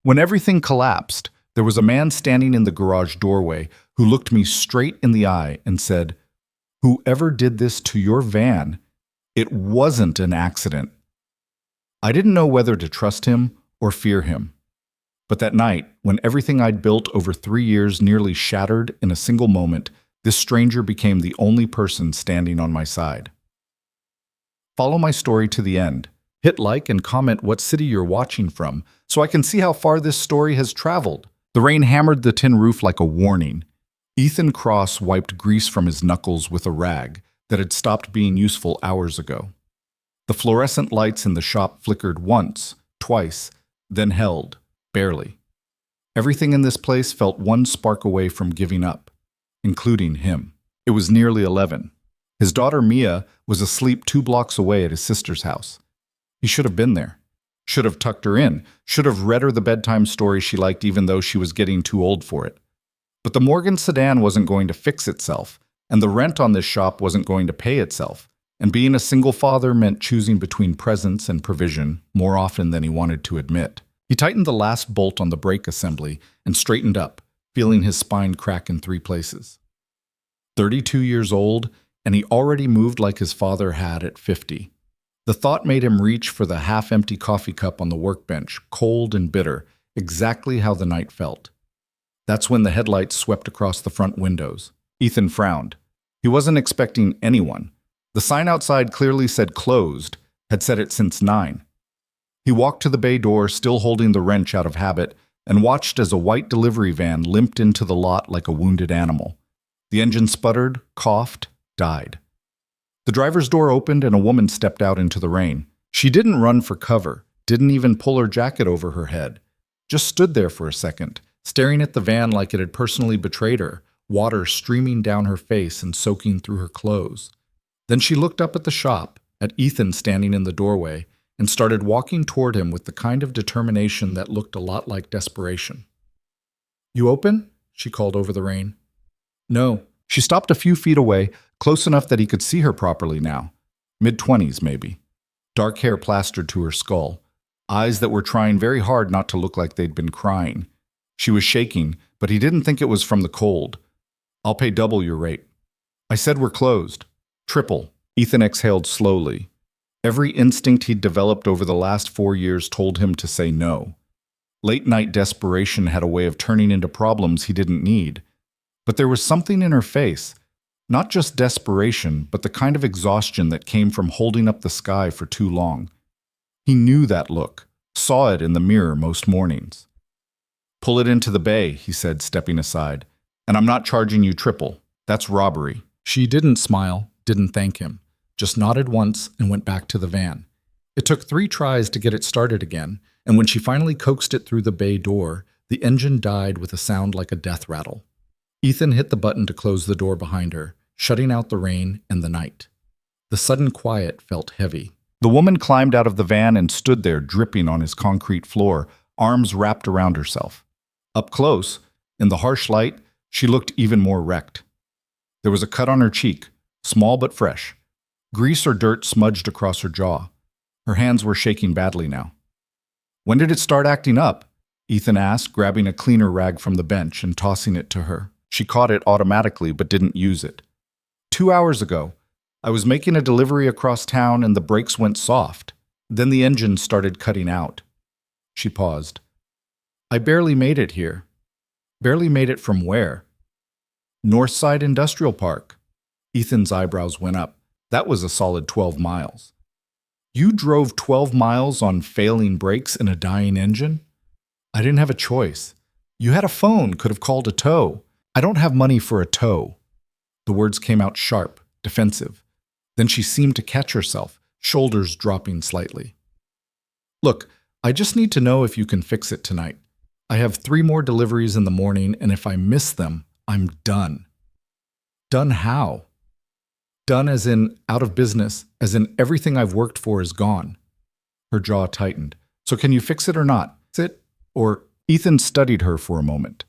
When everything collapsed, there was a man standing in the garage doorway who looked me straight in the eye and said, "Whoever did this to your van, it wasn't an accident." I didn't know whether to trust him or fear him. But that night, when everything I'd built over 3 years nearly shattered in a single moment, this stranger became the only person standing on my side. Follow my story to the end. Hit like and comment what city you're watching from so I can see how far this story has traveled. The rain hammered the tin roof like a warning. Ethan Cross wiped grease from his knuckles with a rag that had stopped being useful hours ago. The fluorescent lights in the shop flickered once, twice, then held, barely. Everything in this place felt one spark away from giving up, including him. It was nearly 11. His daughter Mia was asleep 2 blocks away at his sister's house. He should have been there. Should have tucked her in. Should have read her the bedtime story she liked even though she was getting too old for it. But the Morgan sedan wasn't going to fix itself, and the rent on this shop wasn't going to pay itself. And being a single father meant choosing between presence and provision more often than he wanted to admit. He tightened the last bolt on the brake assembly and straightened up, feeling his spine crack in 3 places. 32 years old, and he already moved like his father had at 50. The thought made him reach for the half-empty coffee cup on the workbench, cold and bitter, exactly how the night felt. That's when the headlights swept across the front windows. Ethan frowned. He wasn't expecting anyone. The sign outside clearly said closed, had said it since 9. He walked to the bay door, still holding the wrench out of habit, and watched as a white delivery van limped into the lot like a wounded animal. The engine sputtered, coughed, died. The driver's door opened and a woman stepped out into the rain. She didn't run for cover, didn't even pull her jacket over her head. Just stood there for a second, staring at the van like it had personally betrayed her, water streaming down her face and soaking through her clothes. Then she looked up at the shop, at Ethan standing in the doorway, and started walking toward him with the kind of determination that looked a lot like desperation. "You open?" she called over the rain. "No." She stopped a few feet away, close enough that he could see her properly now. Mid-20s, maybe. Dark hair plastered to her skull. Eyes that were trying very hard not to look like they'd been crying. She was shaking, but he didn't think it was from the cold. "I'll pay double your rate." "I said we're closed." "Triple." Ethan exhaled slowly. Every instinct he'd developed over the last 4 years told him to say no. Late-night desperation had a way of turning into problems he didn't need. But there was something in her face, not just desperation, but the kind of exhaustion that came from holding up the sky for too long. He knew that look, saw it in the mirror most mornings. "Pull it into the bay," he said, stepping aside. "And I'm not charging you triple. That's robbery." She didn't smile, didn't thank him, just nodded once and went back to the van. It took 3 tries to get it started again, and when she finally coaxed it through the bay door, the engine died with a sound like a death rattle. Ethan hit the button to close the door behind her, shutting out the rain and the night. The sudden quiet felt heavy. The woman climbed out of the van and stood there dripping on his concrete floor, arms wrapped around herself. Up close, in the harsh light, she looked even more wrecked. There was a cut on her cheek, small but fresh. Grease or dirt smudged across her jaw. Her hands were shaking badly now. "When did it start acting up?" Ethan asked, grabbing a cleaner rag from the bench and tossing it to her. She caught it automatically but didn't use it. 2 hours ago. I was making a delivery across town and the brakes went soft. Then the engine started cutting out." She paused. "I barely made it here." "Barely made it from where?" "Northside Industrial Park." Ethan's eyebrows went up. That was a solid 12 miles. "You drove 12 miles on failing brakes and a dying engine?" "I didn't have a choice. You had a phone, could have called a tow." "I don't have money for a tow." The words came out sharp, defensive. Then she seemed to catch herself, shoulders dropping slightly. "Look, I just need to know if you can fix it tonight. I have 3 more deliveries in the morning, and if I miss them, I'm done." "Done how?" "Done as in out of business, as in everything I've worked for is gone." Her jaw tightened. "So can you fix it or not? Sit, or—" Ethan studied her for a moment.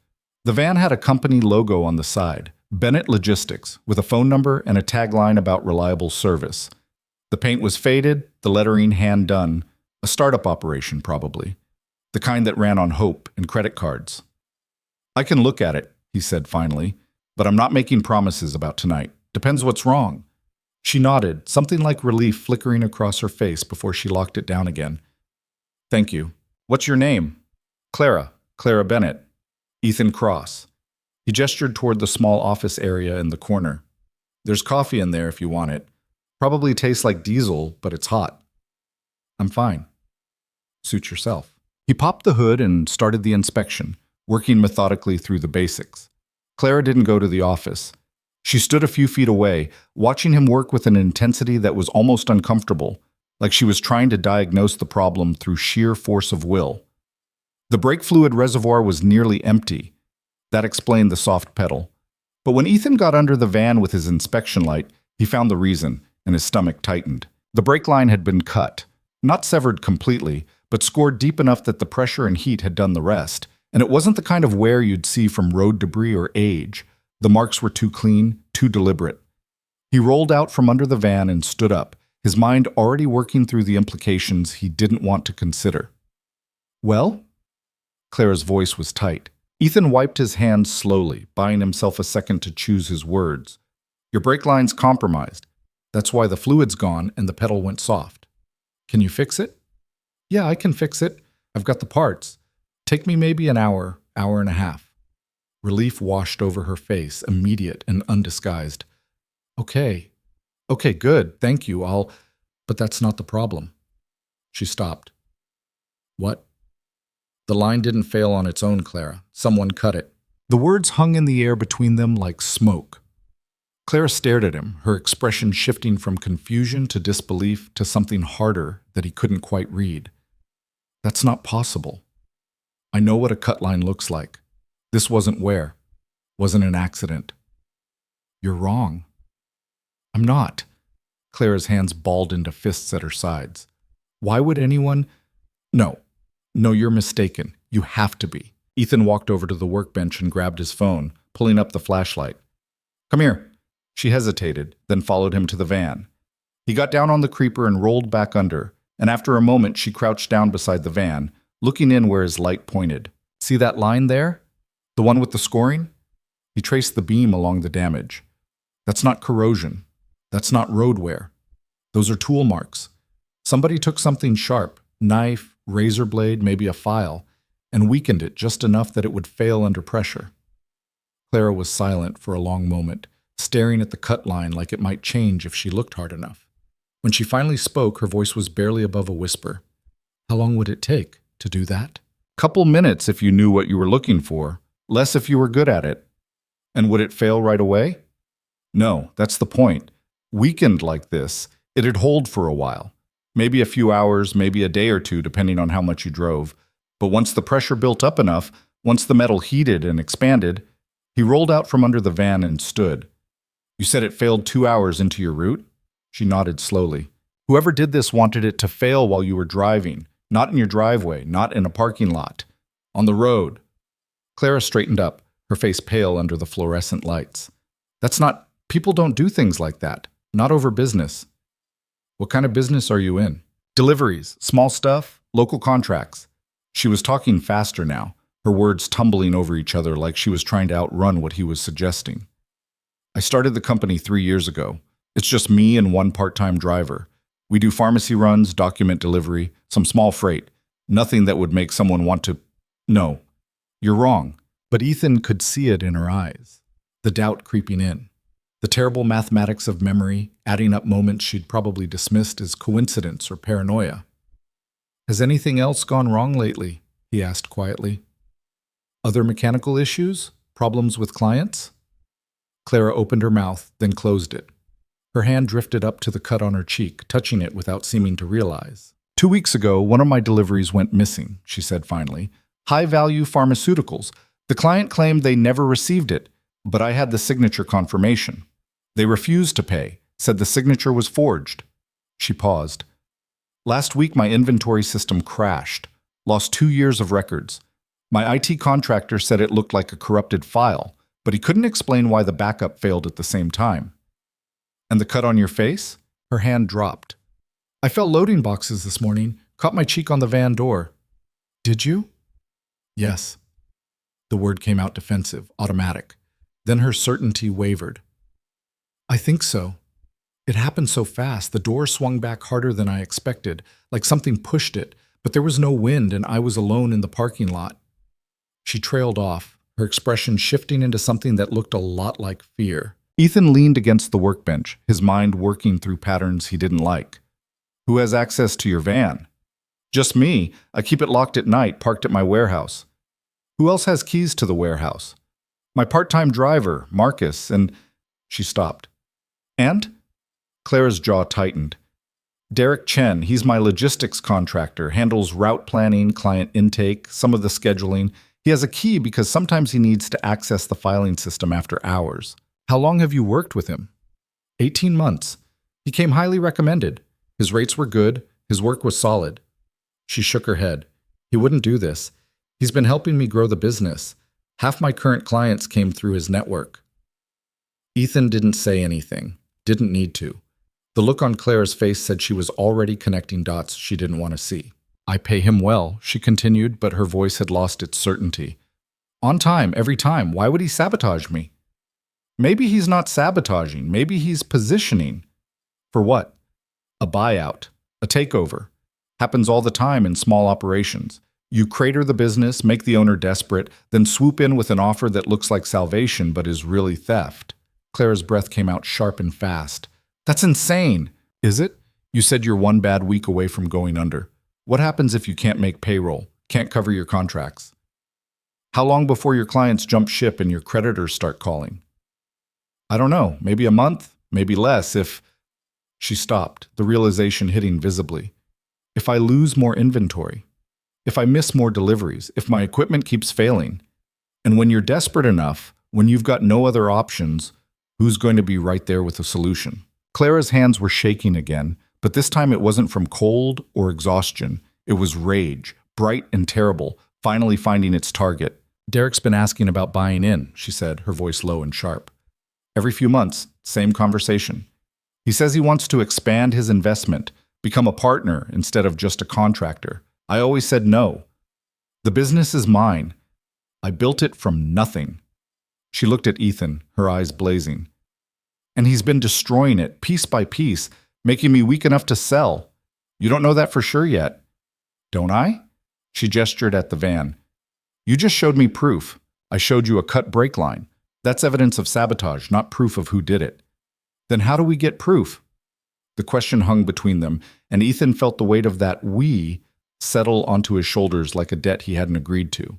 The van had a company logo on the side, Bennett Logistics, with a phone number and a tagline about reliable service. The paint was faded, the lettering hand-done, a startup operation probably. the kind that ran on hope and credit cards. I can look at it, he said finally, but I'm not making promises about tonight. Depends what's wrong. She nodded, something like relief flickering across her face before she locked it down again. Thank you. What's your name? Clara Bennett. Ethan Cross. He gestured toward the small office area in the corner. There's coffee in there if you want it. Probably tastes like diesel, but it's hot. I'm fine. Suit yourself. He popped the hood and started the inspection, working methodically through the basics. Clara didn't go to the office. She stood a few feet away, watching him work with an intensity that was almost uncomfortable, like she was trying to diagnose the problem through sheer force of will. The brake fluid reservoir was nearly empty. That explained the soft pedal. But when Ethan got under the van with his inspection light, he found the reason, and his stomach tightened. The brake line had been cut, not severed completely, but scored deep enough that the pressure and heat had done the rest. And it wasn't the kind of wear you'd see from road debris or age. The marks were too clean, too deliberate. He rolled out from under the van and stood up, his mind already working through the implications he didn't want to consider. Well? Clara's voice was tight. Ethan wiped his hands slowly, buying himself a second to choose his words. Your brake line's compromised. That's why the fluid's gone and the pedal went soft. Can you fix it? Yeah, I can fix it. I've got the parts. Take me maybe an hour and a half. Relief washed over her face, immediate and undisguised. Okay, good, thank you, but that's not the problem. She stopped. What? The line didn't fail on its own, Clara. Someone cut it. The words hung in the air between them like smoke. Clara stared at him, her expression shifting from confusion to disbelief to something harder that he couldn't quite read. That's not possible. I know what a cut line looks like. This wasn't wear. Wasn't an accident. You're wrong. I'm not. Clara's hands balled into fists at her sides. Why would anyone? No, you're mistaken. You have to be. Ethan walked over to the workbench and grabbed his phone, pulling up the flashlight. Come here. She hesitated, then followed him to the van. He got down on the creeper and rolled back under, and after a moment she crouched down beside the van, looking in where his light pointed. See that line there? The one with the scoring? He traced the beam along the damage. That's not corrosion. That's not road wear. Those are tool marks. Somebody took something sharp, knife, razor blade, maybe a file, and weakened it just enough that it would fail under pressure. Clara was silent for a long moment, staring at the cut line like it might change if she looked hard enough. When she finally spoke, her voice was barely above a whisper. How long would it take to do that? Couple minutes if you knew what you were looking for, less if you were good at it. And would it fail right away? No, that's the point. Weakened like this, it'd hold for a while. Maybe a few hours, maybe a day or two, depending on how much you drove. But once the pressure built up enough, once the metal heated and expanded, he rolled out from under the van and stood. You said it failed 2 hours into your route? She nodded slowly. Whoever did this wanted it to fail while you were driving, not in your driveway, not in a parking lot. On the road. Clara straightened up, her face pale under the fluorescent lights. People don't do things like that. Not over business. What kind of business are you in? Deliveries, small stuff, local contracts. She was talking faster now, her words tumbling over each other like she was trying to outrun what he was suggesting. I started the company 3 years ago. It's just me and one part-time driver. We do pharmacy runs, document delivery, some small freight. Nothing that would make someone want to... No, you're wrong. But Ethan could see it in her eyes, the doubt creeping in. The terrible mathematics of memory, adding up moments she'd probably dismissed as coincidence or paranoia. Has anything else gone wrong lately? He asked quietly. Other mechanical issues? Problems with clients? Clara opened her mouth, then closed it. Her hand drifted up to the cut on her cheek, touching it without seeming to realize. 2 weeks ago, one of my deliveries went missing, she said finally. High-value pharmaceuticals. The client claimed they never received it, but I had the signature confirmation. They refused to pay, said the signature was forged. She paused. Last week, my inventory system crashed, lost 2 years of records. My IT contractor said it looked like a corrupted file, but he couldn't explain why the backup failed at the same time. And the cut on your face? Her hand dropped. I felt loading boxes this morning, caught my cheek on the van door. Did you? Yes. The word came out defensive, automatic. Then her certainty wavered. I think so. It happened so fast. The door swung back harder than I expected, like something pushed it, but there was no wind and I was alone in the parking lot. She trailed off, her expression shifting into something that looked a lot like fear. Ethan leaned against the workbench, his mind working through patterns he didn't like. Who has access to your van? Just me. I keep it locked at night, parked at my warehouse. Who else has keys to the warehouse? My part-time driver, Marcus, and... She stopped. And? Clara's jaw tightened. Derek Chen, he's my logistics contractor, handles route planning, client intake, some of the scheduling. He has a key because sometimes he needs to access the filing system after hours. How long have you worked with him? 18 months. He came highly recommended. His rates were good. His work was solid. She shook her head. He wouldn't do this. He's been helping me grow the business. Half my current clients came through his network. Ethan didn't say anything. Didn't need to. The look on Clara's face said she was already connecting dots she didn't want to see. I pay him well, she continued, but her voice had lost its certainty. On time, every time. Why would he sabotage me? Maybe he's not sabotaging. Maybe he's positioning. For what? A buyout. A takeover. Happens all the time in small operations. You crater the business, make the owner desperate, then swoop in with an offer that looks like salvation but is really theft. Clara's breath came out sharp and fast. That's insane. Is it? You said you're one bad week away from going under. What happens if you can't make payroll, can't cover your contracts? How long before your clients jump ship and your creditors start calling? I don't know, maybe a month, maybe less if... She stopped, the realization hitting visibly. If I lose more inventory, if I miss more deliveries, if my equipment keeps failing, and when you're desperate enough, when you've got no other options, who's going to be right there with a solution? Clara's hands were shaking again, but this time it wasn't from cold or exhaustion. It was rage, bright and terrible, finally finding its target. Derek's been asking about buying in, she said, her voice low and sharp. Every few months, same conversation. He says he wants to expand his investment, become a partner instead of just a contractor. I always said no. The business is mine. I built it from nothing. She looked at Ethan, her eyes blazing. And he's been destroying it, piece by piece, making me weak enough to sell. You don't know that for sure yet. Don't I? She gestured at the van. You just showed me proof. I showed you a cut brake line. That's evidence of sabotage, not proof of who did it. Then how do we get proof? The question hung between them, and Ethan felt the weight of that "we" settle onto his shoulders like a debt he hadn't agreed to.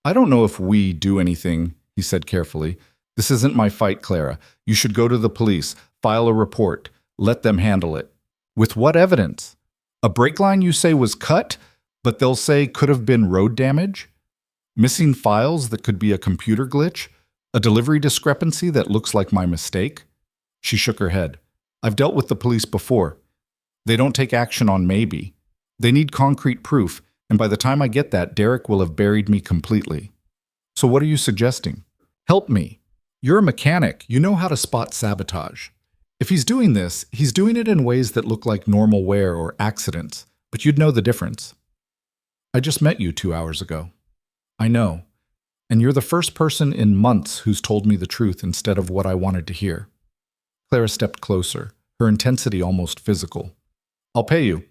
I don't know if we do anything, he said carefully. This isn't my fight, Clara. You should go to the police, file a report, let them handle it. With what evidence? A brake line you say was cut, but they'll say could have been road damage? Missing files that could be a computer glitch? A delivery discrepancy that looks like my mistake? She shook her head. I've dealt with the police before. They don't take action on maybe. They need concrete proof, and by the time I get that, Derek will have buried me completely. So what are you suggesting? Help me. You're a mechanic. You know how to spot sabotage. If he's doing this, he's doing it in ways that look like normal wear or accidents, but you'd know the difference. I just met you 2 hours ago. I know. And you're the first person in months who's told me the truth instead of what I wanted to hear. Clara stepped closer, her intensity almost physical. I'll pay you.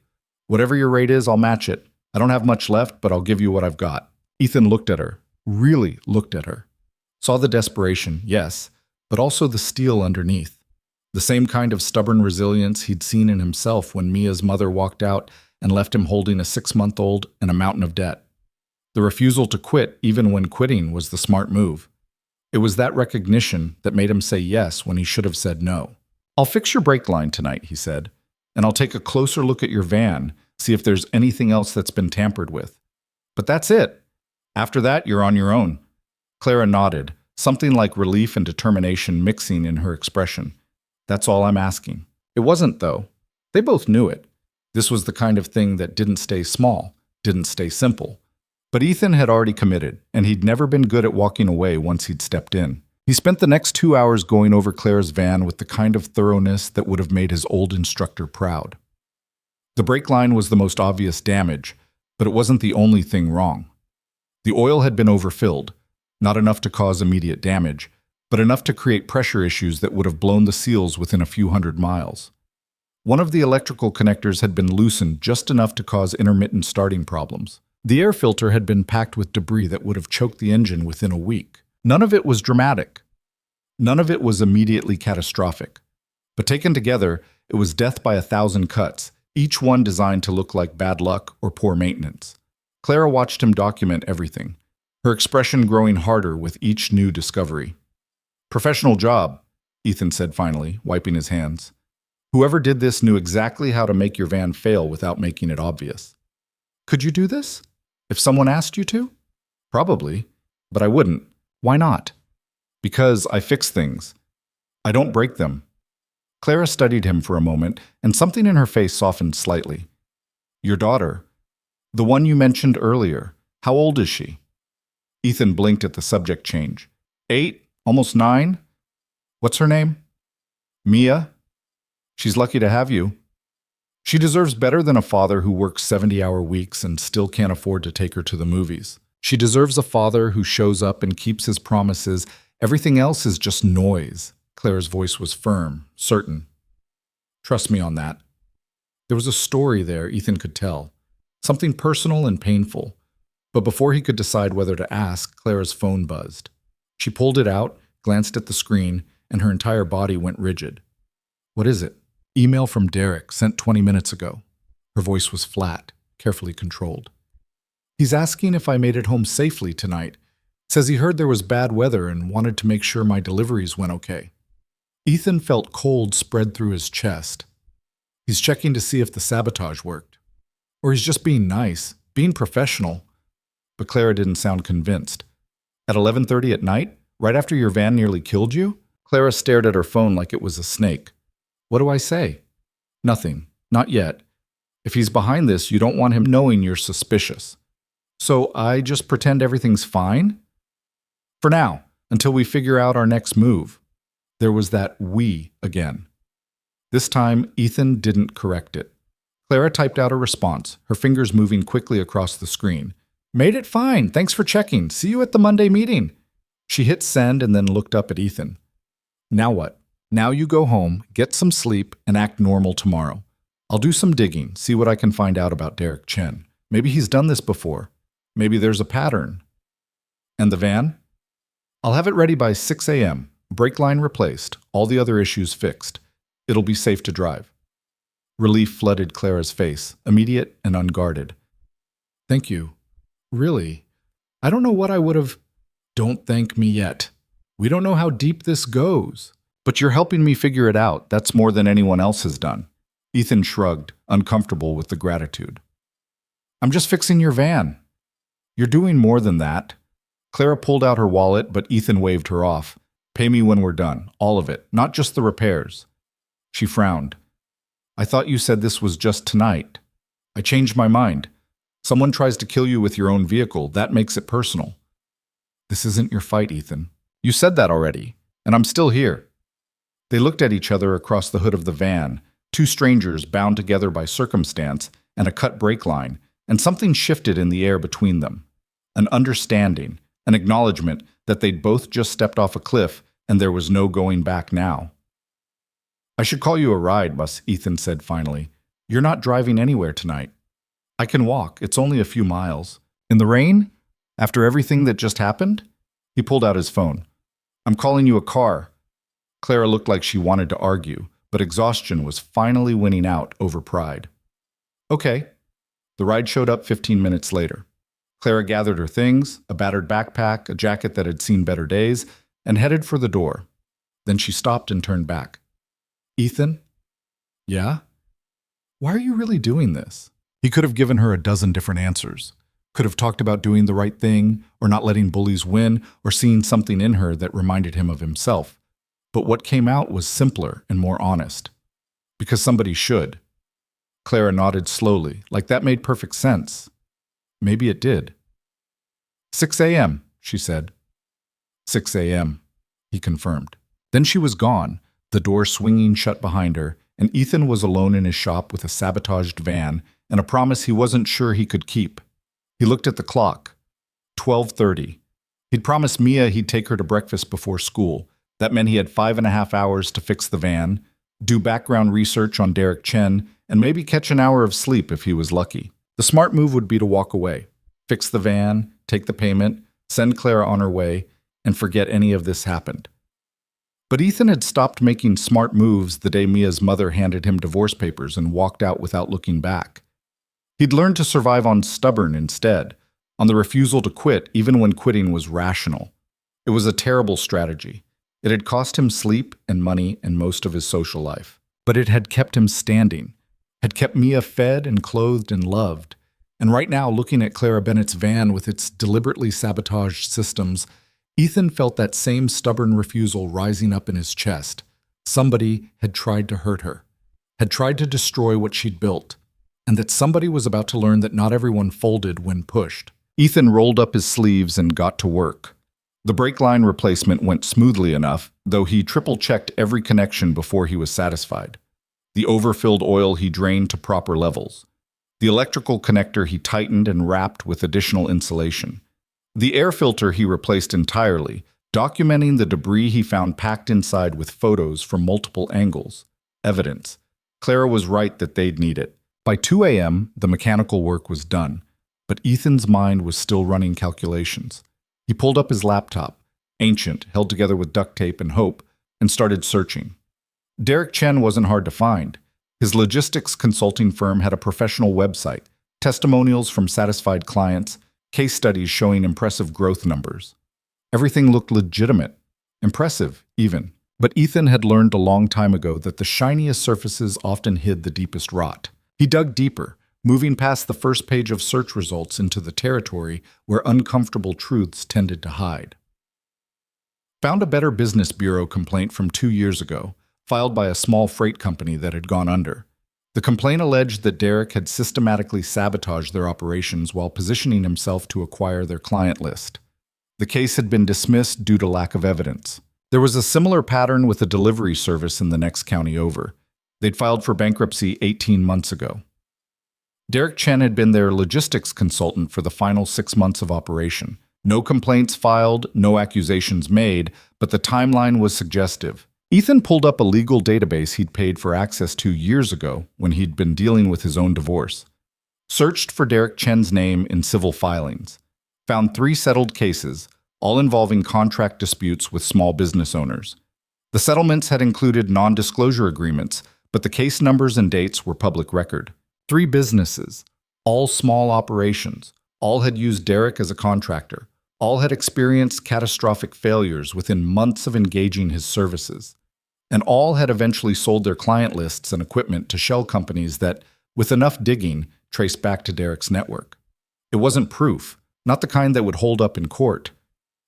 Whatever your rate is, I'll match it. I don't have much left, but I'll give you what I've got. Ethan looked at her, really looked at her. Saw the desperation, yes, but also the steel underneath. The same kind of stubborn resilience he'd seen in himself when Mia's mother walked out and left him holding a 6-month-old and a mountain of debt. The refusal to quit, even when quitting, was the smart move. It was that recognition that made him say yes when he should have said no. I'll fix your brake line tonight, he said, and I'll take a closer look at your van, see if there's anything else that's been tampered with. But that's it. After that, you're on your own. Clara nodded, something like relief and determination mixing in her expression. That's all I'm asking. It wasn't, though. They both knew it. This was the kind of thing that didn't stay small, didn't stay simple. But Ethan had already committed, and he'd never been good at walking away once he'd stepped in. He spent the next 2 hours going over Clara's van with the kind of thoroughness that would have made his old instructor proud. The brake line was the most obvious damage, but it wasn't the only thing wrong. The oil had been overfilled, not enough to cause immediate damage, but enough to create pressure issues that would have blown the seals within a few hundred miles. One of the electrical connectors had been loosened just enough to cause intermittent starting problems. The air filter had been packed with debris that would have choked the engine within a week. None of it was dramatic. None of it was immediately catastrophic. But taken together, it was death by 1,000 cuts, each one designed to look like bad luck or poor maintenance. Clara watched him document everything, her expression growing harder with each new discovery. "Professional job," Ethan said finally, wiping his hands. "Whoever did this knew exactly how to make your van fail without making it obvious." "Could you do this? If someone asked you to?" "Probably, but I wouldn't." "Why not?" "Because I fix things. I don't break them." Clara studied him for a moment, and something in her face softened slightly. "Your daughter, the one you mentioned earlier, how old is she?" Ethan blinked at the subject change. 8, almost 9. "What's her name?" "Mia. She's lucky to have you. She deserves better than a father who works 70-hour weeks and still can't afford to take her to the movies. She deserves a father who shows up and keeps his promises. Everything else is just noise." Clara's voice was firm, certain. "Trust me on that." There was a story there Ethan could tell, something personal and painful. But before he could decide whether to ask, Clara's phone buzzed. She pulled it out, glanced at the screen, and her entire body went rigid. "What is it?" "Email from Derek, sent 20 minutes ago." Her voice was flat, carefully controlled. "He's asking if I made it home safely tonight. Says he heard there was bad weather and wanted to make sure my deliveries went okay." Ethan felt cold spread through his chest. He's checking to see if the sabotage worked. Or he's just being nice, being professional. But Clara didn't sound convinced. "At 11:30 at night, right after your van nearly killed you?" Clara stared at her phone like it was a snake. "What do I say?" "Nothing. Not yet. If he's behind this, you don't want him knowing you're suspicious. So I just pretend everything's fine? For now, until we figure out our next move." There was that "we" again. This time, Ethan didn't correct it. Clara typed out a response, her fingers moving quickly across the screen. "Made it fine. Thanks for checking. See you at the Monday meeting." She hit send and then looked up at Ethan. "Now what? Now you go home, get some sleep, and act normal tomorrow. I'll do some digging, see what I can find out about Derek Chen. Maybe he's done this before. Maybe there's a pattern." "And the van?" "I'll have it ready by 6 a.m. Brake line replaced, all the other issues fixed. It'll be safe to drive." Relief flooded Clara's face, immediate and unguarded. "Thank you. Really, I don't know what I would have—" "Don't thank me yet. We don't know how deep this goes. But you're helping me figure it out. That's more than anyone else has done." Ethan shrugged, uncomfortable with the gratitude. "I'm just fixing your van." "You're doing more than that." Clara pulled out her wallet, but Ethan waved her off. "Pay me when we're done, all of it, not just the repairs." She frowned. "I thought you said this was just tonight." "I changed my mind. Someone tries to kill you with your own vehicle, that makes it personal." "This isn't your fight, Ethan. You said that already, and I'm still here." They looked at each other across the hood of the van, two strangers bound together by circumstance and a cut brake line, and something shifted in the air between them. An understanding, an acknowledgement that they'd both just stepped off a cliff and there was no going back now. "I should call you a ride, Bus," Ethan said finally. "You're not driving anywhere tonight." "I can walk. It's only a few miles." "In the rain? After everything that just happened?" He pulled out his phone. "I'm calling you a car." Clara looked like she wanted to argue, but exhaustion was finally winning out over pride. "Okay." The ride showed up 15 minutes later. Clara gathered her things, a battered backpack, a jacket that had seen better days, and headed for the door. Then she stopped and turned back. "Ethan?" "Yeah?" "Why are you really doing this?" He could have given her a dozen different answers. Could have talked about doing the right thing, or not letting bullies win, or seeing something in her that reminded him of himself. But what came out was simpler and more honest. Because somebody should. Clara nodded slowly, like that made perfect sense. Maybe it did. 6 a.m., she said. 6 a.m., he confirmed. Then she was gone, the door swinging shut behind her, and Ethan was alone in his shop with a sabotaged van and a promise he wasn't sure he could keep. He looked at the clock. 12:30. He'd promised Mia he'd take her to breakfast before school. That meant he had 5.5 hours to fix the van, do background research on Derek Chen, and maybe catch an hour of sleep if he was lucky. The smart move would be to walk away, fix the van, take the payment, send Clara on her way, and forget any of this happened. But Ethan had stopped making smart moves the day Mia's mother handed him divorce papers and walked out without looking back. He'd learned to survive on stubborn instead, on the refusal to quit even when quitting was rational. It was a terrible strategy. It had cost him sleep and money and most of his social life. But it had kept him standing, had kept Mia fed and clothed and loved. And right now, looking at Clara Bennett's van with its deliberately sabotaged systems, Ethan felt that same stubborn refusal rising up in his chest. Somebody had tried to hurt her, had tried to destroy what she'd built, and that somebody was about to learn that not everyone folded when pushed. Ethan rolled up his sleeves and got to work. The brake line replacement went smoothly enough, though he triple-checked every connection before he was satisfied. The overfilled oil he drained to proper levels. The electrical connector he tightened and wrapped with additional insulation. The air filter he replaced entirely, documenting the debris he found packed inside with photos from multiple angles. Evidence. Clara was right that they'd need it. By 2 a.m., the mechanical work was done, but Ethan's mind was still running calculations. He pulled up his laptop, ancient, held together with duct tape and hope, and started searching. Derek Chen wasn't hard to find. His logistics consulting firm had a professional website, testimonials from satisfied clients, case studies showing impressive growth numbers. Everything looked legitimate, impressive even. But Ethan had learned a long time ago that the shiniest surfaces often hid the deepest rot. He dug deeper, moving past the first page of search results into the territory where uncomfortable truths tended to hide. Found a Better Business Bureau complaint from 2 years ago, filed by a small freight company that had gone under. The complaint alleged that Derek had systematically sabotaged their operations while positioning himself to acquire their client list. The case had been dismissed due to lack of evidence. There was a similar pattern with a delivery service in the next county over. They'd filed for bankruptcy 18 months ago. Derek Chen had been their logistics consultant for the final 6 months of operation. No complaints filed, no accusations made, but the timeline was suggestive. Ethan pulled up a legal database he'd paid for access to years ago when he'd been dealing with his own divorce. Searched for Derek Chen's name in civil filings. Found 3 settled cases, all involving contract disputes with small business owners. The settlements had included non-disclosure agreements, but the case numbers and dates were public record. 3 businesses, all small operations, all had used Derek as a contractor. All had experienced catastrophic failures within months of engaging his services. And all had eventually sold their client lists and equipment to shell companies that, with enough digging, traced back to Derek's network. It wasn't proof, not the kind that would hold up in court,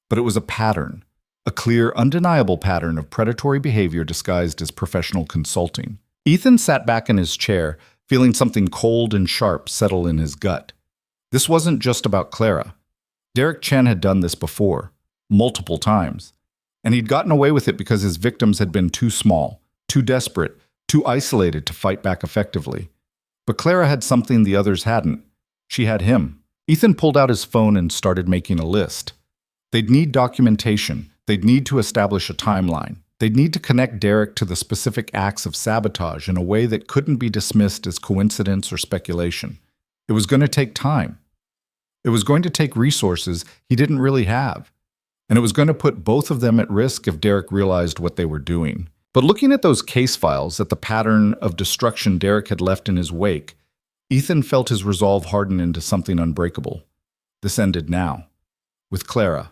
but it was a pattern, a clear, undeniable pattern of predatory behavior disguised as professional consulting. Ethan sat back in his chair, feeling something cold and sharp settle in his gut. This wasn't just about Clara. Derek Chen had done this before, multiple times, and he'd gotten away with it because his victims had been too small, too desperate, too isolated to fight back effectively. But Clara had something the others hadn't. She had him. Ethan pulled out his phone and started making a list. They'd need documentation. They'd need to establish a timeline. They'd need to connect Derek to the specific acts of sabotage in a way that couldn't be dismissed as coincidence or speculation. It was going to take time. It was going to take resources he didn't really have. And it was going to put both of them at risk if Derek realized what they were doing. But looking at those case files, at the pattern of destruction Derek had left in his wake, Ethan felt his resolve harden into something unbreakable. This ended now. With Clara.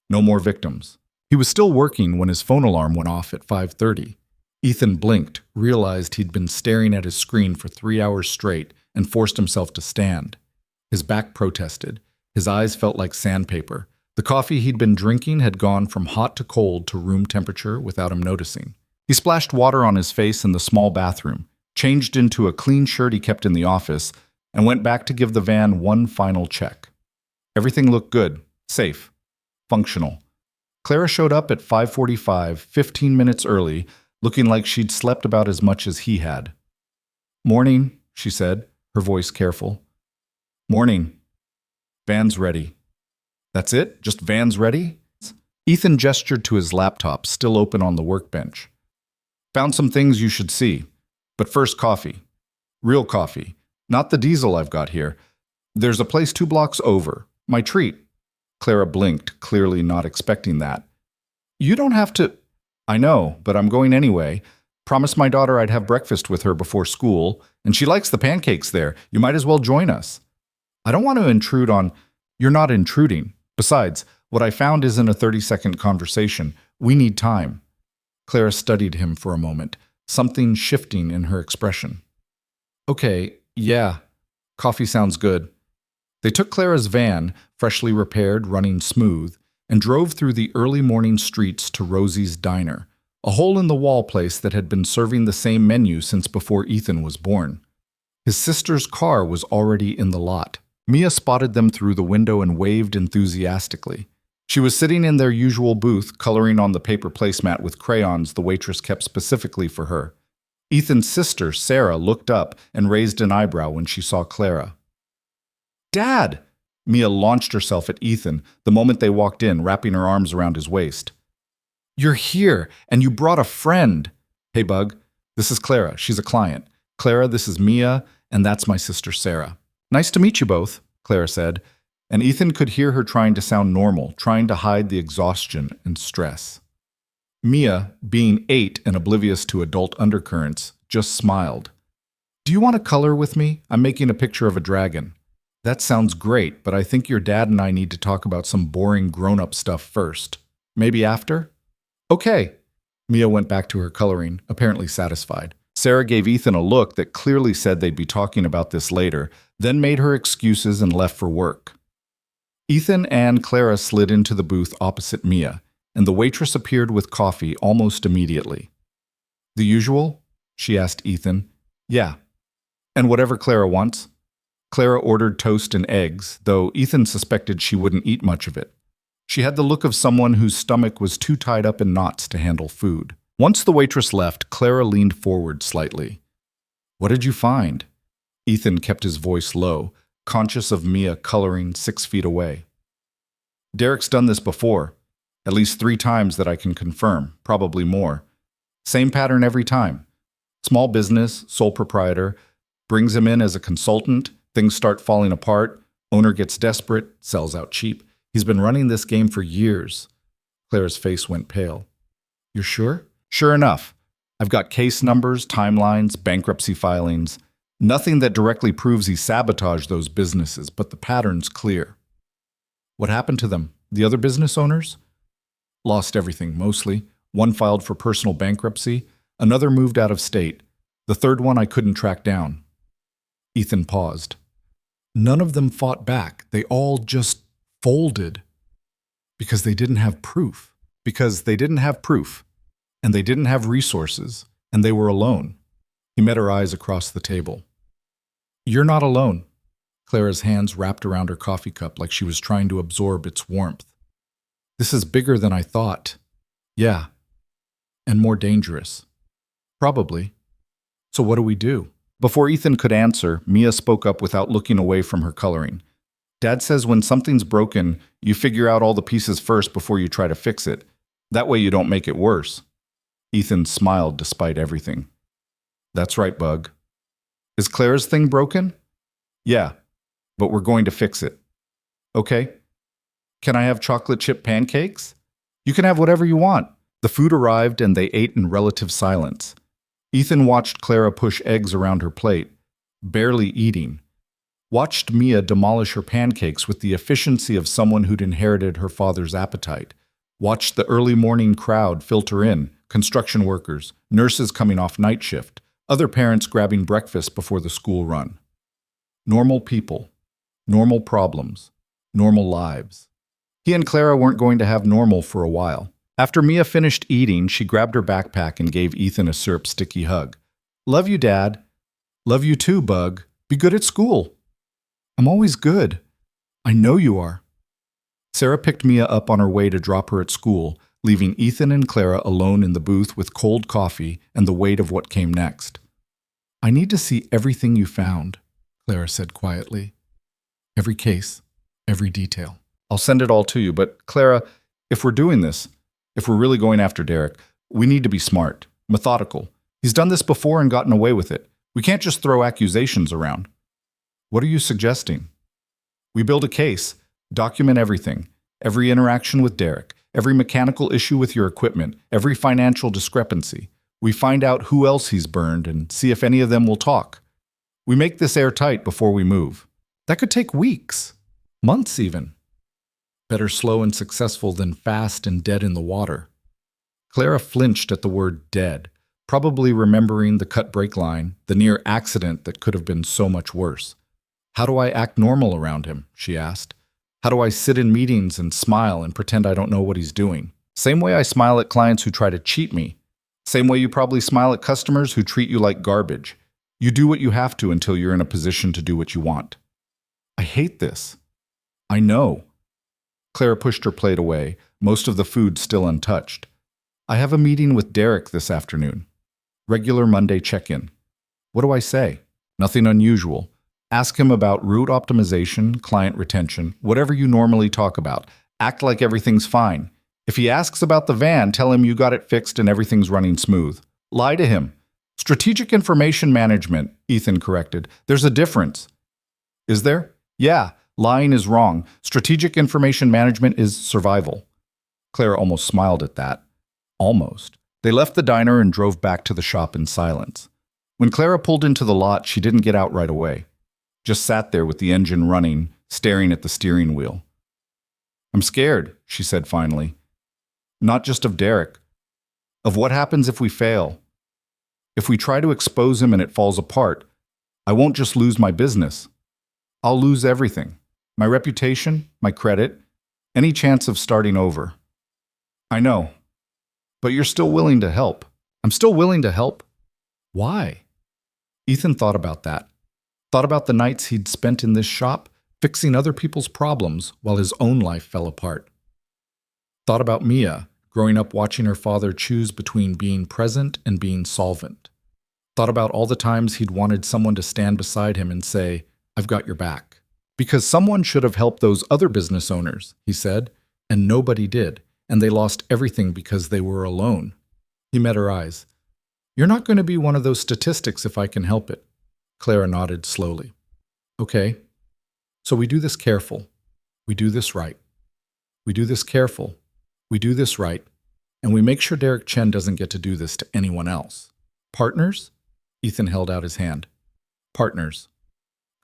No more victims. He was still working when his phone alarm went off at 5:30. Ethan blinked, realized he'd been staring at his screen for 3 hours straight, and forced himself to stand. His back protested. His eyes felt like sandpaper. The coffee he'd been drinking had gone from hot to cold to room temperature without him noticing. He splashed water on his face in the small bathroom, changed into a clean shirt he kept in the office, and went back to give the van one final check. Everything looked good, safe, functional. Clara showed up at 5:45, 15 minutes early, looking like she'd slept about as much as he had. "Morning," she said, her voice careful. "Morning. Van's ready." That's it? Just vans ready? Ethan gestured to his laptop, still open on the workbench. Found some things you should see. But first, coffee. Real coffee. Not the diesel I've got here. There's a place 2 blocks over. My treat. Clara blinked, clearly not expecting that. You don't have to... I know, but I'm going anyway. Promised my daughter I'd have breakfast with her before school, and she likes the pancakes there. You might as well join us. I don't want to intrude on... You're not intruding. Besides, what I found isn't a 30-second conversation. We need time. Clara studied him for a moment, something shifting in her expression. Okay, yeah. Coffee sounds good. They took Clara's van, freshly repaired, running smooth, and drove through the early morning streets to Rosie's Diner, a hole-in-the-wall place that had been serving the same menu since before Ethan was born. His sister's car was already in the lot. Mia spotted them through the window and waved enthusiastically. She was sitting in their usual booth, coloring on the paper placemat with crayons the waitress kept specifically for her. Ethan's sister, Sarah, looked up and raised an eyebrow when she saw Clara. Dad! Mia launched herself at Ethan the moment they walked in, wrapping her arms around his waist. You're here, and you brought a friend. Hey, Bug. This is Clara. She's a client. Clara, this is Mia, and that's my sister, Sarah. Nice to meet you both, Clara said, and Ethan could hear her trying to sound normal, trying to hide the exhaustion and stress. Mia, being 8 and oblivious to adult undercurrents, just smiled. Do you want to color with me? I'm making a picture of a dragon. That sounds great, but I think your dad and I need to talk about some boring grown-up stuff first. Maybe after? Okay. Mia went back to her coloring, apparently satisfied. Sarah gave Ethan a look that clearly said they'd be talking about this later, then made her excuses and left for work. Ethan and Clara slid into the booth opposite Mia, and the waitress appeared with coffee almost immediately. The usual? She asked Ethan. Yeah. And whatever Clara wants? Clara ordered toast and eggs, though Ethan suspected she wouldn't eat much of it. She had the look of someone whose stomach was too tied up in knots to handle food. Once the waitress left, Clara leaned forward slightly. What did you find? Ethan kept his voice low, conscious of Mia coloring 6 feet away. Derek's done this before. At least 3 times that I can confirm, probably more. Same pattern every time. Small business, sole proprietor, brings him in as a consultant, things start falling apart, owner gets desperate, sells out cheap. He's been running this game for years. Clara's face went pale. You're sure? Sure enough. I've got case numbers, timelines, bankruptcy filings. Nothing that directly proves he sabotaged those businesses, but the pattern's clear. What happened to them? The other business owners? Lost everything, mostly. One filed for personal bankruptcy. Another moved out of state. The third one I couldn't track down. Ethan paused. None of them fought back. They all just folded. Because they didn't have proof. And they didn't have resources. And they were alone. He met her eyes across the table. You're not alone. Clara's hands wrapped around her coffee cup like she was trying to absorb its warmth. This is bigger than I thought. Yeah. And more dangerous. Probably. So what do we do? Before Ethan could answer, Mia spoke up without looking away from her coloring. Dad says when something's broken, you figure out all the pieces first before you try to fix it. That way you don't make it worse. Ethan smiled despite everything. That's right, Bug. Is Clara's thing broken? Yeah, but we're going to fix it. Okay. Can I have chocolate chip pancakes? You can have whatever you want. The food arrived and they ate in relative silence. Ethan watched Clara push eggs around her plate, barely eating. Watched Mia demolish her pancakes with the efficiency of someone who'd inherited her father's appetite. Watched the early morning crowd filter in, construction workers, nurses coming off night shift, other parents grabbing breakfast before the school run. Normal people, normal problems, normal lives. He and Clara weren't going to have normal for a while. After Mia finished eating, she grabbed her backpack and gave Ethan a syrup-sticky hug. Love you, Dad. Love you too, Bug. Be good at school. I'm always good. I know you are. Sarah picked Mia up on her way to drop her at school, leaving Ethan and Clara alone in the booth with cold coffee and the weight of what came next. I need to see everything you found, Clara said quietly. Every case, every detail. I'll send it all to you. But Clara, if we're doing this, if we're really going after Derek, we need to be smart, methodical. He's done this before and gotten away with it. We can't just throw accusations around. What are you suggesting? We build a case, document everything, every interaction with Derek, every mechanical issue with your equipment, every financial discrepancy. We find out who else he's burned and see if any of them will talk. We make this airtight before we move. That could take weeks, months even. Better slow and successful than fast and dead in the water. Clara flinched at the word dead, probably remembering the cut brake line, the near accident that could have been so much worse. How do I act normal around him? She asked. How do I sit in meetings and smile and pretend I don't know what he's doing? Same way I smile at clients who try to cheat me. Same way you probably smile at customers who treat you like garbage. You do what you have to until you're in a position to do what you want. I hate this. I know. Clara pushed her plate away, most of the food still untouched. I have a meeting with Derek this afternoon. Regular Monday check-in. What do I say? Nothing unusual. Ask him about route optimization, client retention, whatever you normally talk about. Act like everything's fine. If he asks about the van, tell him you got it fixed and everything's running smooth. Lie to him. Strategic information management, Ethan corrected. There's a difference. Is there? Yeah, lying is wrong. Strategic information management is survival. Clara almost smiled at that. Almost. They left the diner and drove back to the shop in silence. When Clara pulled into the lot, she didn't get out right away. Just sat there with the engine running, staring at the steering wheel. I'm scared, she said finally. Not just of Derek. Of what happens if we fail. If we try to expose him and it falls apart, I won't just lose my business. I'll lose everything. My reputation, my credit, any chance of starting over. I know. But you're still willing to help. I'm still willing to help. Why? Ethan thought about that. Thought about the nights he'd spent in this shop, fixing other people's problems while his own life fell apart. Thought about Mia, growing up watching her father choose between being present and being solvent. Thought about all the times he'd wanted someone to stand beside him and say, I've got your back. Because someone should have helped those other business owners, he said, and nobody did, and they lost everything because they were alone. He met her eyes. You're not going to be one of those statistics if I can help it. Clara nodded slowly. Okay. So we do this careful. We do this right. We do this careful. We do this right. And we make sure Derek Chen doesn't get to do this to anyone else. Partners? Ethan held out his hand. Partners.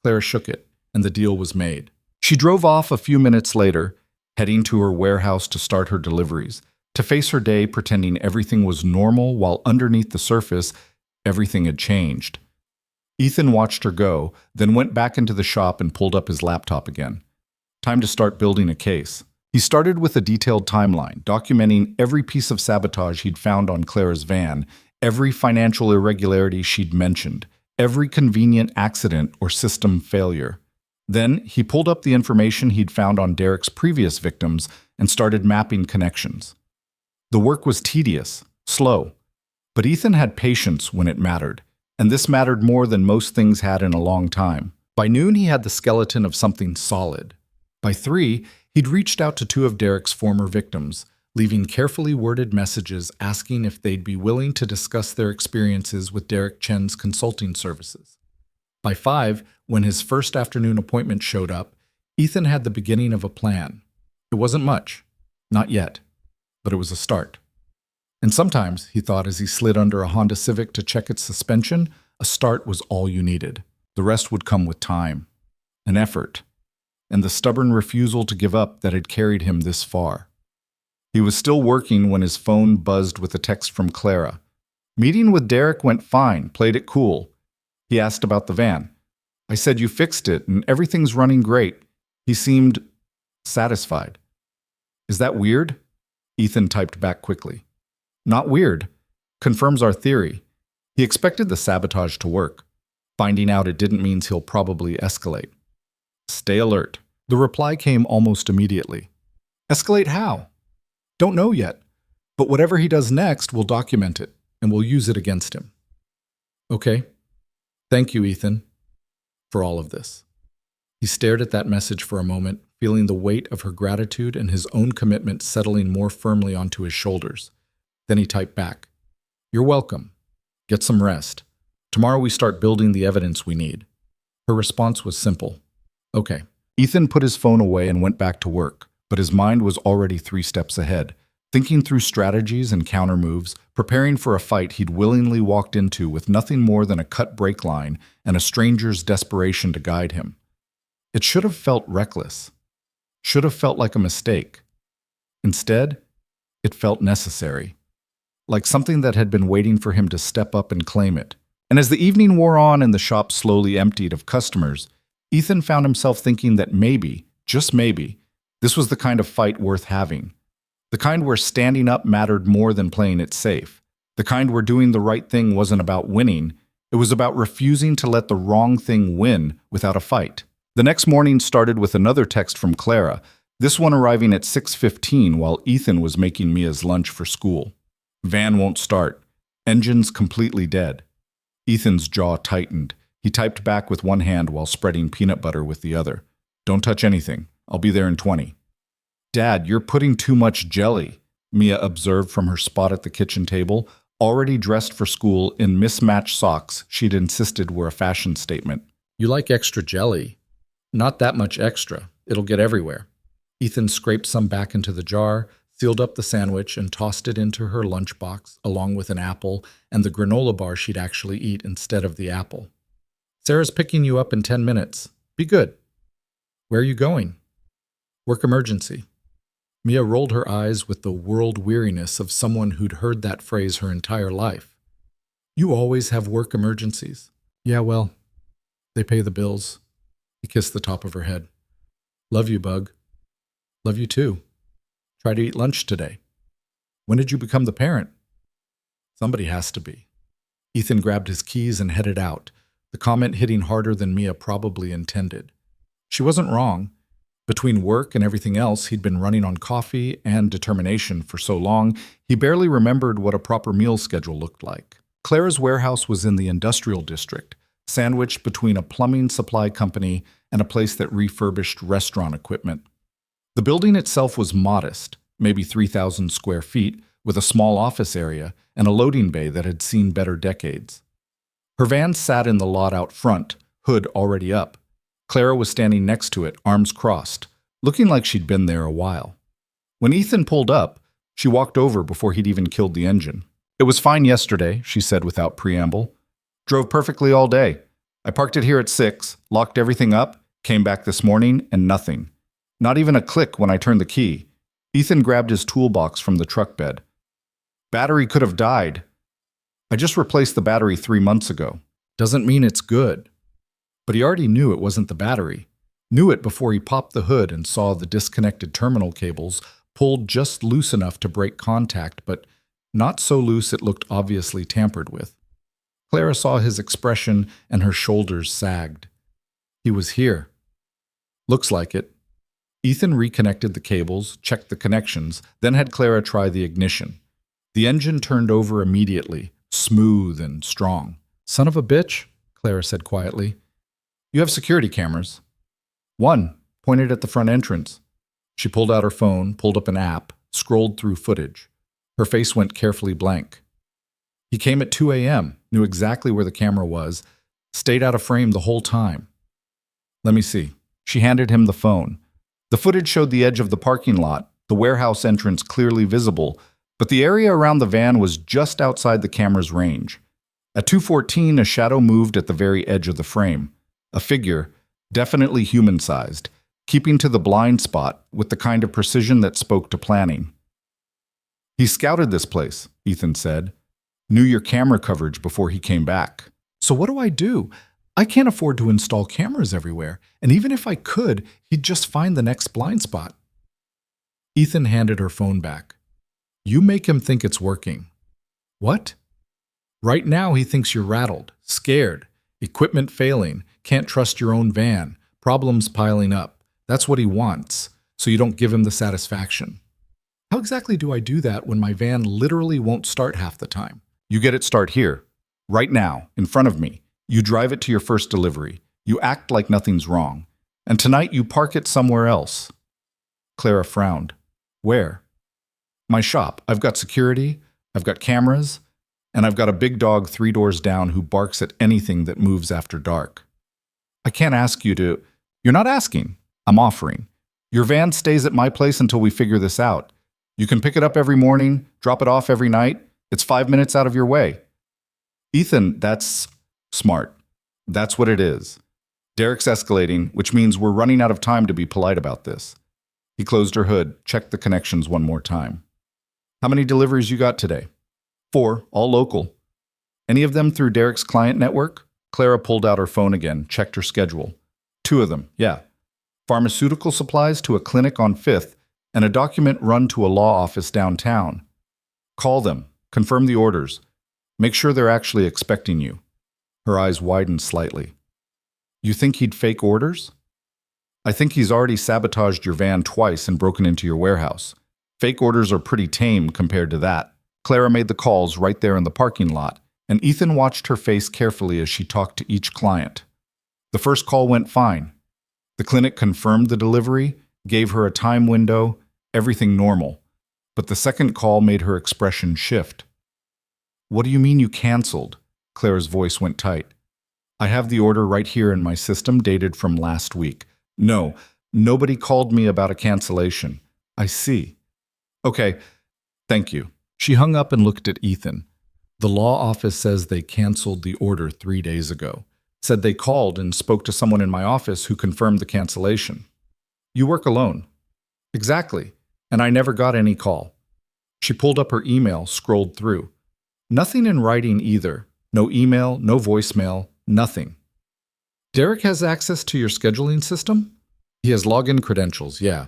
Clara shook it, and the deal was made. She drove off a few minutes later, heading to her warehouse to start her deliveries, to face her day pretending everything was normal while underneath the surface, everything had changed. Ethan watched her go, then went back into the shop and pulled up his laptop again. Time to start building a case. He started with a detailed timeline, documenting every piece of sabotage he'd found on Clara's van, every financial irregularity she'd mentioned, every convenient accident or system failure. Then he pulled up the information he'd found on Derek's previous victims and started mapping connections. The work was tedious, slow, but Ethan had patience when it mattered. And this mattered more than most things had in a long time. By noon, he had the skeleton of something solid. By 3, he'd reached out to 2 of Derek's former victims, leaving carefully worded messages asking if they'd be willing to discuss their experiences with Derek Chen's consulting services. By 5, when his first afternoon appointment showed up, Ethan had the beginning of a plan. It wasn't much, not yet, but it was a start. And sometimes, he thought as he slid under a Honda Civic to check its suspension, a start was all you needed. The rest would come with time, an effort, and the stubborn refusal to give up that had carried him this far. He was still working when his phone buzzed with a text from Clara. Meeting with Derek went fine, played it cool. He asked about the van. I said you fixed it and everything's running great. He seemed satisfied. Is that weird? Ethan typed back quickly. Not weird. Confirms our theory. He expected the sabotage to work. Finding out it didn't means he'll probably escalate. Stay alert. The reply came almost immediately. Escalate how? Don't know yet. But whatever he does next, we'll document it, and we'll use it against him. Okay. Thank you, Ethan, for all of this. He stared at that message for a moment, feeling the weight of her gratitude and his own commitment settling more firmly onto his shoulders. Then he typed back, "You're welcome. Get some rest. Tomorrow we start building the evidence we need." Her response was simple. Okay. Ethan put his phone away and went back to work, but his mind was already 3 steps ahead, thinking through strategies and countermoves, preparing for a fight he'd willingly walked into with nothing more than a cut brake line and a stranger's desperation to guide him. It should have felt reckless. Should have felt like a mistake. Instead, it felt necessary. Like something that had been waiting for him to step up and claim it. And as the evening wore on and the shop slowly emptied of customers, Ethan found himself thinking that maybe, just maybe, this was the kind of fight worth having. The kind where standing up mattered more than playing it safe. The kind where doing the right thing wasn't about winning, it was about refusing to let the wrong thing win without a fight. The next morning started with another text from Clara, this one arriving at 6:15 while Ethan was making Mia's lunch for school. Van won't start. Engine's completely dead. Ethan's jaw tightened. He typed back with one hand while spreading peanut butter with the other. "Don't touch anything. I'll be there in 20. "Dad, you're putting too much jelly," Mia observed from her spot at the kitchen table, already dressed for school in mismatched socks she'd insisted were a fashion statement. "You like extra jelly. Not that much extra. It'll get everywhere." Ethan scraped some back into the jar, sealed up the sandwich, and tossed it into her lunchbox, along with an apple and the granola bar she'd actually eat instead of the apple. "Sarah's picking you up in 10 minutes. Be good." "Where are you going?" "Work emergency." Mia rolled her eyes with the world weariness of someone who'd heard that phrase her entire life. "You always have work emergencies." "Yeah, well, they pay the bills." He kissed the top of her head. "Love you, Bug." "Love you too. Try to eat lunch today." "When did you become the parent?" "Somebody has to be." Ethan grabbed his keys and headed out, the comment hitting harder than Mia probably intended. She wasn't wrong. Between work and everything else, he'd been running on coffee and determination for so long, he barely remembered what a proper meal schedule looked like. Clara's warehouse was in the industrial district, sandwiched between a plumbing supply company and a place that refurbished restaurant equipment. The building itself was modest, maybe 3,000 square feet, with a small office area and a loading bay that had seen better decades. Her van sat in the lot out front, hood already up. Clara was standing next to it, arms crossed, looking like she'd been there a while. When Ethan pulled up, she walked over before he'd even killed the engine. "It was fine yesterday," she said without preamble. "Drove perfectly all day. I parked it here at 6, locked everything up, came back this morning, and nothing. Not even a click when I turned the key." Ethan grabbed his toolbox from the truck bed. "Battery could have died. I just replaced the battery 3 months ago. Doesn't mean it's good." But he already knew it wasn't the battery. Knew it before he popped the hood and saw the disconnected terminal cables pulled just loose enough to break contact, but not so loose it looked obviously tampered with. Clara saw his expression and her shoulders sagged. He was here. Looks like it. Ethan reconnected the cables, checked the connections, then had Clara try the ignition. The engine turned over immediately, smooth and strong. "Son of a bitch," Clara said quietly. "You have security cameras." "One, pointed at the front entrance." She pulled out her phone, pulled up an app, scrolled through footage. Her face went carefully blank. "He came at 2 a.m., knew exactly where the camera was, stayed out of frame the whole time." "Let me see." She handed him the phone. The footage showed the edge of the parking lot, the warehouse entrance clearly visible, but the area around the van was just outside the camera's range. At 2:14, a shadow moved at the very edge of the frame. A figure, definitely human-sized, keeping to the blind spot with the kind of precision that spoke to planning. "He scouted this place," Ethan said. "Knew your camera coverage before he came back." "So what do I do? I can't afford to install cameras everywhere, and even if I could, he'd just find the next blind spot." Ethan handed her phone back. "You make him think it's working." "What?" "Right now he thinks you're rattled, scared, equipment failing, can't trust your own van, problems piling up. That's what he wants, so you don't give him the satisfaction." "How exactly do I do that when my van literally won't start half the time?" "You get it start here, right now, in front of me. You drive it to your first delivery. You act like nothing's wrong. And tonight you park it somewhere else. Clara frowned. Where? My shop. I've got security, I've got cameras, and I've got a big dog 3 doors down who barks at anything that moves after dark. I can't ask you to... You're not asking. I'm offering. Your van stays at my place until we figure this out. You can pick it up every morning, drop it off every night. It's 5 minutes out of your way. Ethan, that's smart. That's what it is. Derek's escalating, which means we're running out of time to be polite about this. He closed her hood, checked the connections one more time. How many deliveries you got today? 4, all local. Any of them through Derek's client network? Clara pulled out her phone again, checked her schedule. 2 of them, yeah. Pharmaceutical supplies to a clinic on 5th, and a document run to a law office downtown. Call them, confirm the orders. Make sure they're actually expecting you. Her eyes widened slightly. You think he'd fake orders? I think he's already sabotaged your van twice and broken into your warehouse. Fake orders are pretty tame compared to that. Clara made the calls right there in the parking lot, and Ethan watched her face carefully as she talked to each client. The first call went fine. The clinic confirmed the delivery, gave her a time window, everything normal. But the second call made her expression shift. What do you mean you canceled? Clara's voice went tight. I have the order right here in my system dated from last week. No, nobody called me about a cancellation. I see. Okay, thank you. She hung up and looked at Ethan. The law office says they canceled the order 3 days ago. Said they called and spoke to someone in my office who confirmed the cancellation. You work alone. Exactly, and I never got any call. She pulled up her email, scrolled through. Nothing in writing either. No email, no voicemail, nothing. Derek has access to your scheduling system? He has login credentials, yeah.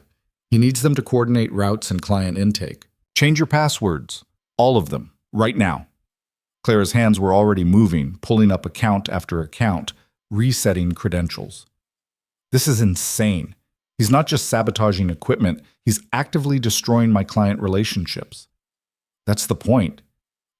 He needs them to coordinate routes and client intake. Change your passwords. All of them. Right now. Clara's hands were already moving, pulling up account after account, resetting credentials. This is insane. He's not just sabotaging equipment, he's actively destroying my client relationships. That's the point.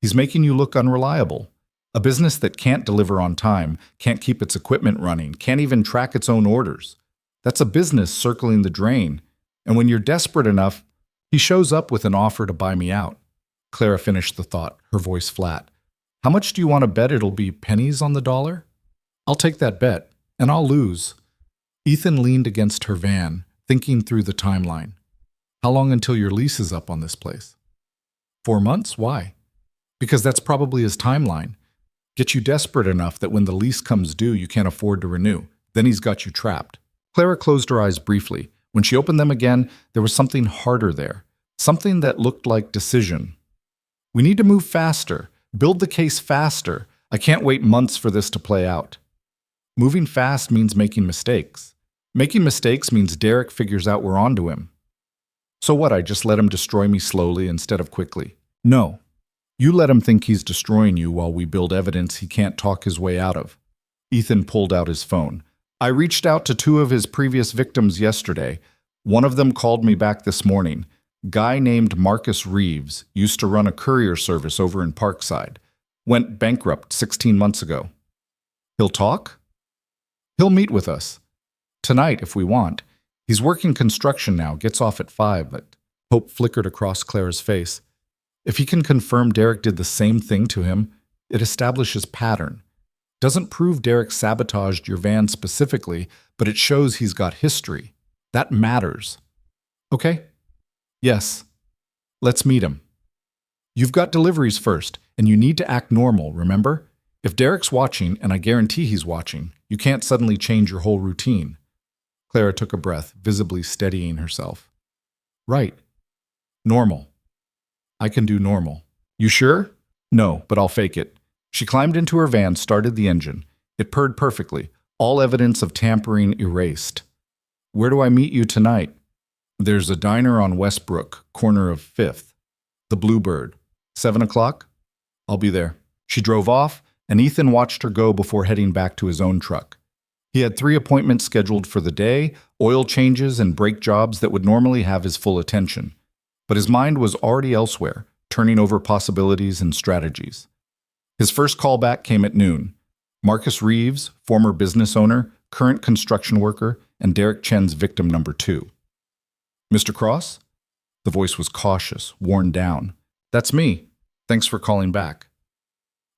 He's making you look unreliable. A business that can't deliver on time, can't keep its equipment running, can't even track its own orders. That's a business circling the drain. And when you're desperate enough, he shows up with an offer to buy me out. Clara finished the thought, her voice flat. How much do you want to bet it'll be pennies on the dollar? I'll take that bet, and I'll lose. Ethan leaned against her van, thinking through the timeline. How long until your lease is up on this place? 4 months? Why? Because that's probably his timeline. Get you desperate enough that when the lease comes due, you can't afford to renew. Then he's got you trapped. Clara closed her eyes briefly. When she opened them again, there was something harder there. Something that looked like decision. We need to move faster. Build the case faster. I can't wait months for this to play out. Moving fast means making mistakes. Making mistakes means Derek figures out we're onto him. So what, I just let him destroy me slowly instead of quickly? No. You let him think he's destroying you while we build evidence he can't talk his way out of. Ethan pulled out his phone. I reached out to 2 of his previous victims yesterday. One of them called me back this morning. Guy named Marcus Reeves used to run a courier service over in Parkside. Went bankrupt 16 months ago. He'll talk? He'll meet with us. Tonight, if we want. He's working construction now, gets off at 5, but hope flickered across Clara's face. If he can confirm Derek did the same thing to him, it establishes pattern. Doesn't prove Derek sabotaged your van specifically, but it shows he's got history. That matters. Okay? Yes. Let's meet him. You've got deliveries first, and you need to act normal, remember? If Derek's watching, and I guarantee he's watching, you can't suddenly change your whole routine. Clara took a breath, visibly steadying herself. Right. Normal. I can do normal. You sure? No, but I'll fake it. She climbed into her van, started the engine. It purred perfectly, all evidence of tampering erased. Where do I meet you tonight? There's a diner on Westbrook, corner of 5th. The Bluebird. 7 o'clock? I'll be there. She drove off, and Ethan watched her go before heading back to his own truck. He had 3 appointments scheduled for the day, oil changes and brake jobs that would normally have his full attention. But his mind was already elsewhere, turning over possibilities and strategies. His first call back came at noon. Marcus Reeves, former business owner, current construction worker, and Derek Chen's victim number 2. Mr. Cross? The voice was cautious, worn down. That's me. Thanks for calling back.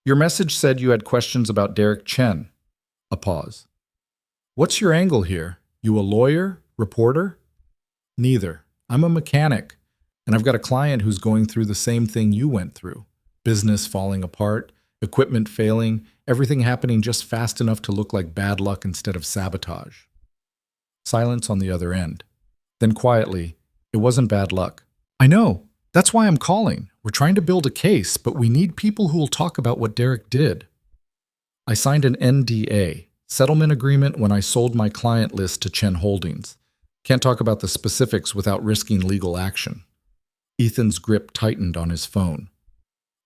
Your message said you had questions about Derek Chen. A pause. What's your angle here? You a lawyer? Reporter? Neither. I'm a mechanic, and I've got a client who's going through the same thing you went through. Business falling apart, equipment failing, everything happening just fast enough to look like bad luck instead of sabotage. Silence on the other end. Then quietly, it wasn't bad luck. I know. That's why I'm calling. We're trying to build a case, but we need people who will talk about what Derek did. I signed an NDA, settlement agreement, when I sold my client list to Chen Holdings. Can't talk about the specifics without risking legal action. Ethan's grip tightened on his phone.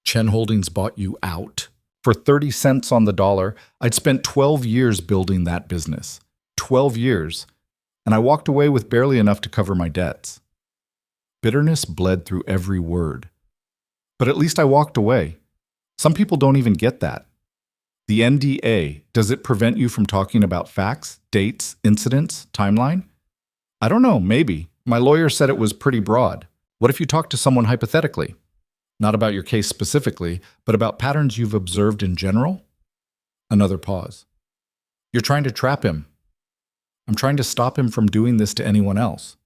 Chen Holdings bought you out. For 30 cents on the dollar, I'd spent 12 years building that business. 12 years. And I walked away with barely enough to cover my debts. Bitterness bled through every word. But at least I walked away. Some people don't even get that. The NDA, does it prevent you from talking about facts, dates, incidents, timeline? I don't know, maybe. My lawyer said it was pretty broad. What if you talk to someone hypothetically? Not about your case specifically, but about patterns you've observed in general? Another pause. You're trying to trap him. I'm trying to stop him from doing this to anyone else.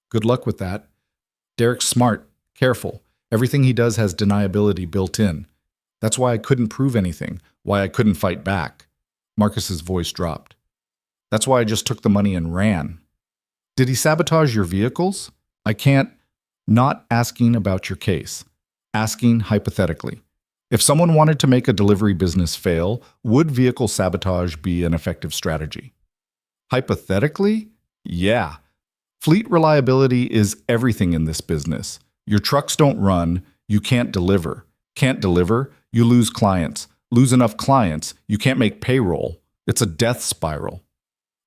Good luck with that. Derek's smart, careful. Everything he does has deniability built in. That's why I couldn't prove anything, why I couldn't fight back. Marcus's voice dropped. That's why I just took the money and ran. Did he sabotage your vehicles? I can't. Not asking about your case. Asking hypothetically. If someone wanted to make a delivery business fail, would vehicle sabotage be an effective strategy? Hypothetically? Yeah. Fleet reliability is everything in this business. Your trucks don't run, you can't deliver. Can't deliver, you lose clients. Lose enough clients, you can't make payroll. It's a death spiral.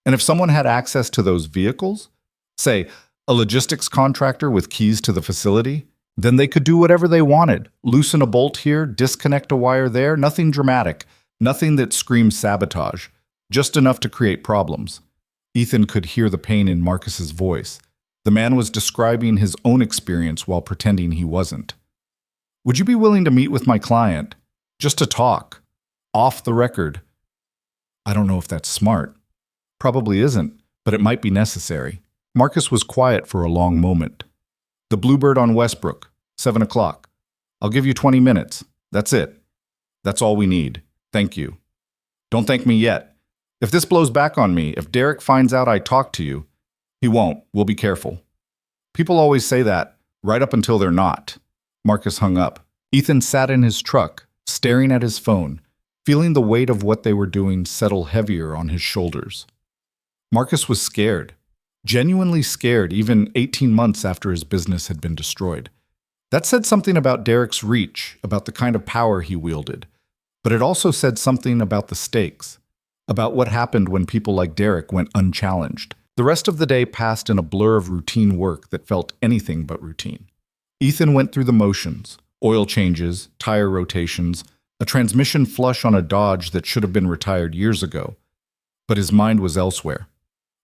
And if someone had access to those vehicles, say, a logistics contractor with keys to the facility, then they could do whatever they wanted. Loosen a bolt here, disconnect a wire there, nothing dramatic, nothing that screams sabotage, just enough to create problems. Ethan could hear the pain in Marcus's voice. The man was describing his own experience while pretending he wasn't. Would you be willing to meet with my client? Just to talk. Off the record. I don't know if that's smart. Probably isn't, but it might be necessary. Marcus was quiet for a long moment. The Bluebird on Westbrook, 7 o'clock. I'll give you 20 minutes. That's it. That's all we need. Thank you. Don't thank me yet. If this blows back on me, if Derek finds out I talked to you, he won't. We'll be careful. People always say that, right up until they're not. Marcus hung up. Ethan sat in his truck, staring at his phone, feeling the weight of what they were doing settle heavier on his shoulders. Marcus was scared, genuinely scared, even 18 months after his business had been destroyed. That said something about Derek's reach, about the kind of power he wielded. But it also said something about the stakes, about what happened when people like Derek went unchallenged. The rest of the day passed in a blur of routine work that felt anything but routine. Ethan went through the motions, oil changes, tire rotations, a transmission flush on a Dodge that should have been retired years ago. But his mind was elsewhere,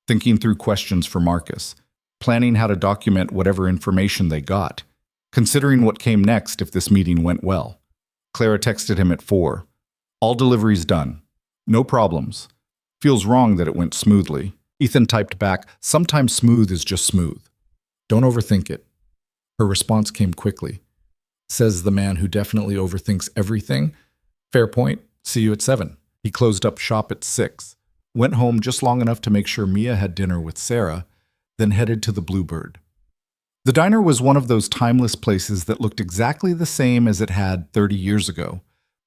thinking through questions for Marcus, planning how to document whatever information they got, considering what came next if this meeting went well. Clara texted him at 4. All deliveries done. No problems. Feels wrong that it went smoothly. Ethan typed back, sometimes smooth is just smooth. Don't overthink it. Her response came quickly. Says the man who definitely overthinks everything. Fair point. See you at 7. He closed up shop at 6. Went home just long enough to make sure Mia had dinner with Sarah, then headed to the Bluebird. The diner was one of those timeless places that looked exactly the same as it had 30 years ago,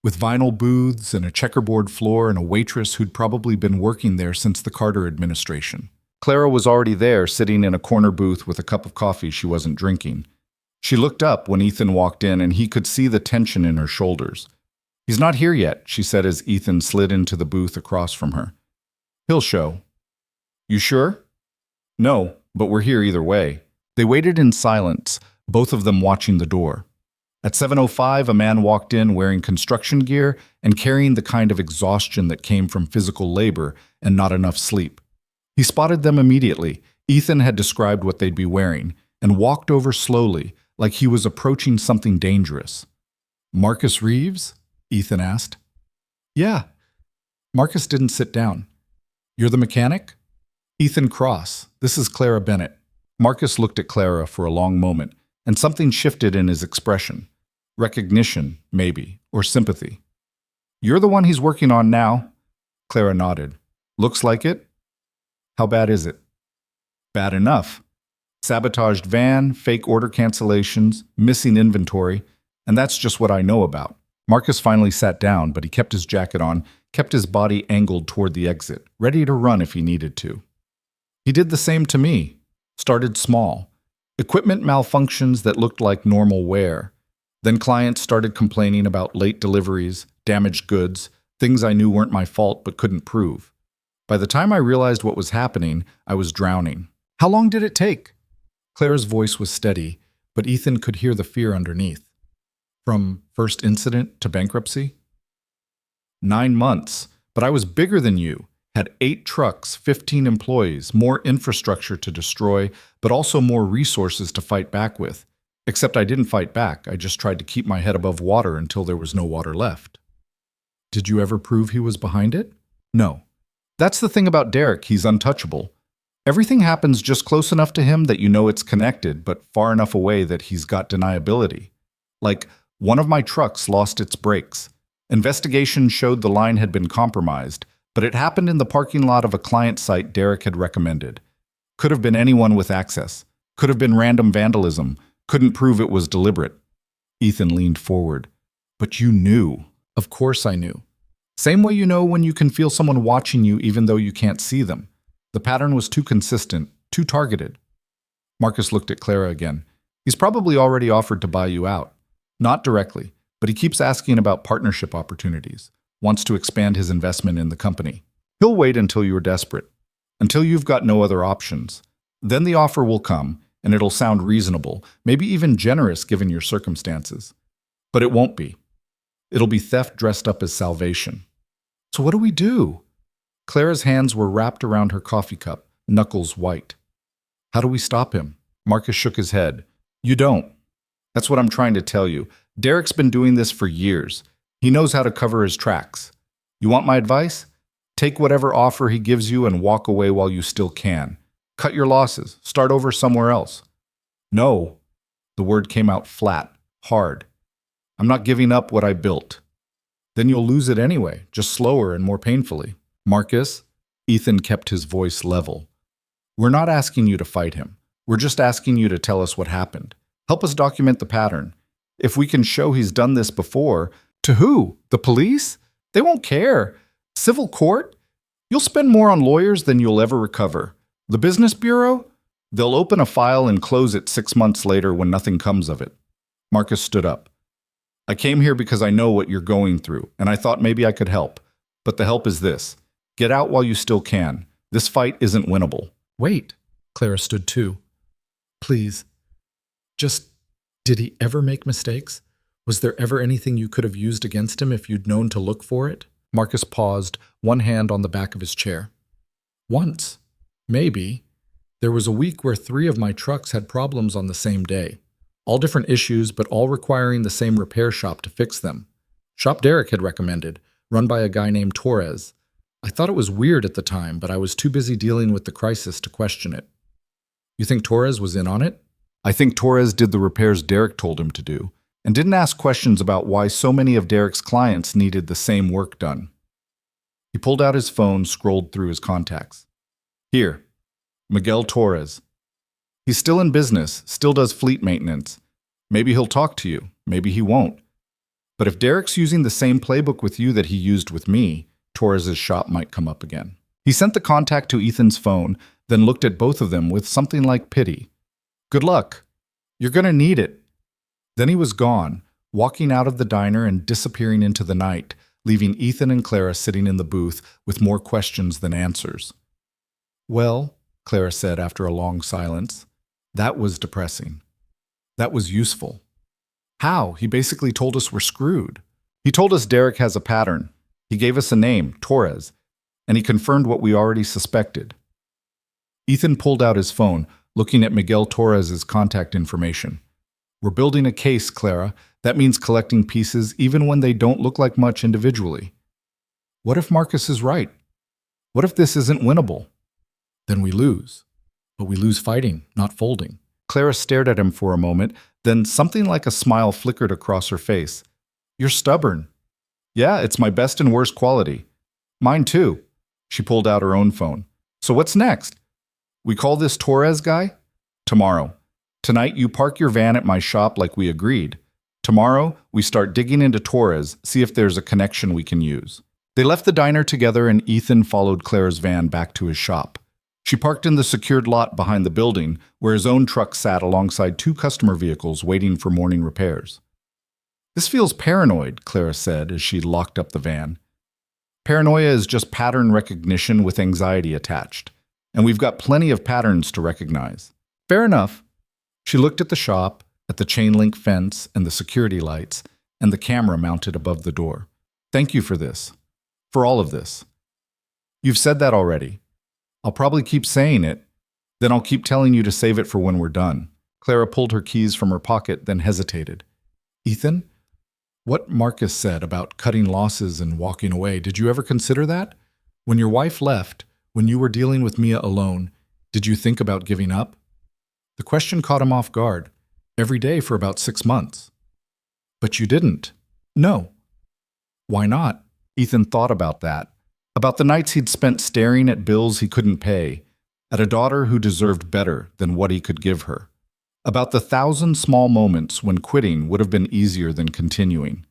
with vinyl booths and a checkerboard floor and a waitress who'd probably been working there since the Carter administration. Clara was already there, sitting in a corner booth with a cup of coffee she wasn't drinking. She looked up when Ethan walked in, and he could see the tension in her shoulders. He's not here yet, she said as Ethan slid into the booth across from her. He'll show. You sure? No, but we're here either way. They waited in silence, both of them watching the door. At 7:05, a man walked in wearing construction gear and carrying the kind of exhaustion that came from physical labor and not enough sleep. He spotted them immediately. Ethan had described what they'd be wearing and walked over slowly, like he was approaching something dangerous. "Marcus Reeves?" Ethan asked. "Yeah." Marcus didn't sit down. "You're the mechanic?" "Ethan Cross. This is Clara Bennett." Marcus looked at Clara for a long moment, and something shifted in his expression. Recognition, maybe, or sympathy. "You're the one he's working on now?" Clara nodded. "Looks like it." "How bad is it?" "Bad enough. Sabotaged van, fake order cancellations, missing inventory, and that's just what I know about." Marcus finally sat down, but he kept his jacket on, kept his body angled toward the exit, ready to run if he needed to. He did the same to me. Started small. Equipment malfunctions that looked like normal wear. Then clients started complaining about late deliveries, damaged goods, things I knew weren't my fault but couldn't prove. By the time I realized what was happening, I was drowning. "How long did it take?" Clara's voice was steady, but Ethan could hear the fear underneath. "From first incident to bankruptcy?" 9 months, but I was bigger than you. Had 8 trucks, 15 employees, more infrastructure to destroy, but also more resources to fight back with. Except I didn't fight back, I just tried to keep my head above water until there was no water left. "Did you ever prove he was behind it?" "No. That's the thing about Derek, he's untouchable. Everything happens just close enough to him that you know it's connected, but far enough away that he's got deniability. Like, one of my trucks lost its brakes. Investigation showed the line had been compromised, but it happened in the parking lot of a client site Derek had recommended. Could have been anyone with access. Could have been random vandalism. Couldn't prove it was deliberate." Ethan leaned forward. "But you knew." "Of course I knew. Same way you know when you can feel someone watching you even though you can't see them. The pattern was too consistent, too targeted." Marcus looked at Clara again. "He's probably already offered to buy you out. Not directly, but he keeps asking about partnership opportunities. Wants to expand his investment in the company. He'll wait until you're desperate, until you've got no other options. Then the offer will come, and it'll sound reasonable, maybe even generous given your circumstances. But it won't be. It'll be theft dressed up as salvation." "So what do we do?" Clara's hands were wrapped around her coffee cup, knuckles white. "How do we stop him?" Marcus shook his head. "You don't. That's what I'm trying to tell you. Derek's been doing this for years. He knows how to cover his tracks. You want my advice? Take whatever offer he gives you and walk away while you still can. Cut your losses. Start over somewhere else." "No." The word came out flat, hard. "I'm not giving up what I built." "Then you'll lose it anyway, just slower and more painfully." "Marcus," Ethan kept his voice level, "we're not asking you to fight him. We're just asking you to tell us what happened. Help us document the pattern. If we can show he's done this before..." "To who? The police? They won't care. Civil court? You'll spend more on lawyers than you'll ever recover. The business bureau? They'll open a file and close it 6 months later when nothing comes of it." Marcus stood up. "I came here because I know what you're going through, and I thought maybe I could help. But the help is this. Get out while you still can. This fight isn't winnable." "Wait." Clara stood too. "Please. Did he ever make mistakes? Was there ever anything you could have used against him if you'd known to look for it?" Marcus paused, one hand on the back of his chair. "Once. Maybe. There was a week where 3 of my trucks had problems on the same day. All different issues, but all requiring the same repair shop to fix them. Shop Derek had recommended, run by a guy named Torres. I thought it was weird at the time, but I was too busy dealing with the crisis to question it." "You think Torres was in on it?" "I think Torres did the repairs Derek told him to do, and didn't ask questions about why so many of Derek's clients needed the same work done." He pulled out his phone, scrolled through his contacts. "Here, Miguel Torres. He's still in business, still does fleet maintenance. Maybe he'll talk to you, maybe he won't. But if Derek's using the same playbook with you that he used with me, Torres's shop might come up again." He sent the contact to Ethan's phone, then looked at both of them with something like pity. "Good luck. You're going to need it." Then he was gone, walking out of the diner and disappearing into the night, leaving Ethan and Clara sitting in the booth with more questions than answers. "Well," Clara said after a long silence, "that was depressing. That was useful. How? He basically told us we're screwed. He told us Derek has a pattern. He gave us a name, Torres, and he confirmed what we already suspected. Ethan pulled out his phone, looking at Miguel Torres's contact information. We're building a case, Clara. That means collecting pieces even when they don't look like much individually. What if Marcus is right? What if this isn't winnable? Then we lose. But we lose fighting, not folding. Clara stared at him for a moment, then something like a smile flickered across her face. You're stubborn. Yeah, it's my best and worst quality. Mine too. She pulled out her own phone. So what's next? We call this Torres guy? Tomorrow. Tonight you park your van at my shop like we agreed. Tomorrow we start digging into Torres, see if there's a connection we can use. They left the diner together and Ethan followed Claire's van back to his shop. She parked in the secured lot behind the building, where his own truck sat alongside two customer vehicles waiting for morning repairs. This feels paranoid, Clara said as she locked up the van. Paranoia is just pattern recognition with anxiety attached, and we've got plenty of patterns to recognize. Fair enough. She looked at the shop, at the chain-link fence and the security lights, and the camera mounted above the door. Thank you for this. For all of this. You've said that already. I'll probably keep saying it, then I'll keep telling you to save it for when we're done. Clara pulled her keys from her pocket, then hesitated. Ethan, what Marcus said about cutting losses and walking away, did you ever consider that? When your wife left, when you were dealing with Mia alone, did you think about giving up? The question caught him off guard, every day for about 6 months. But you didn't. No. Why not? Ethan thought about that. About the nights he'd spent staring at bills he couldn't pay, at a daughter who deserved better than what he could give her. About the 1,000 small moments when quitting would have been easier than continuing.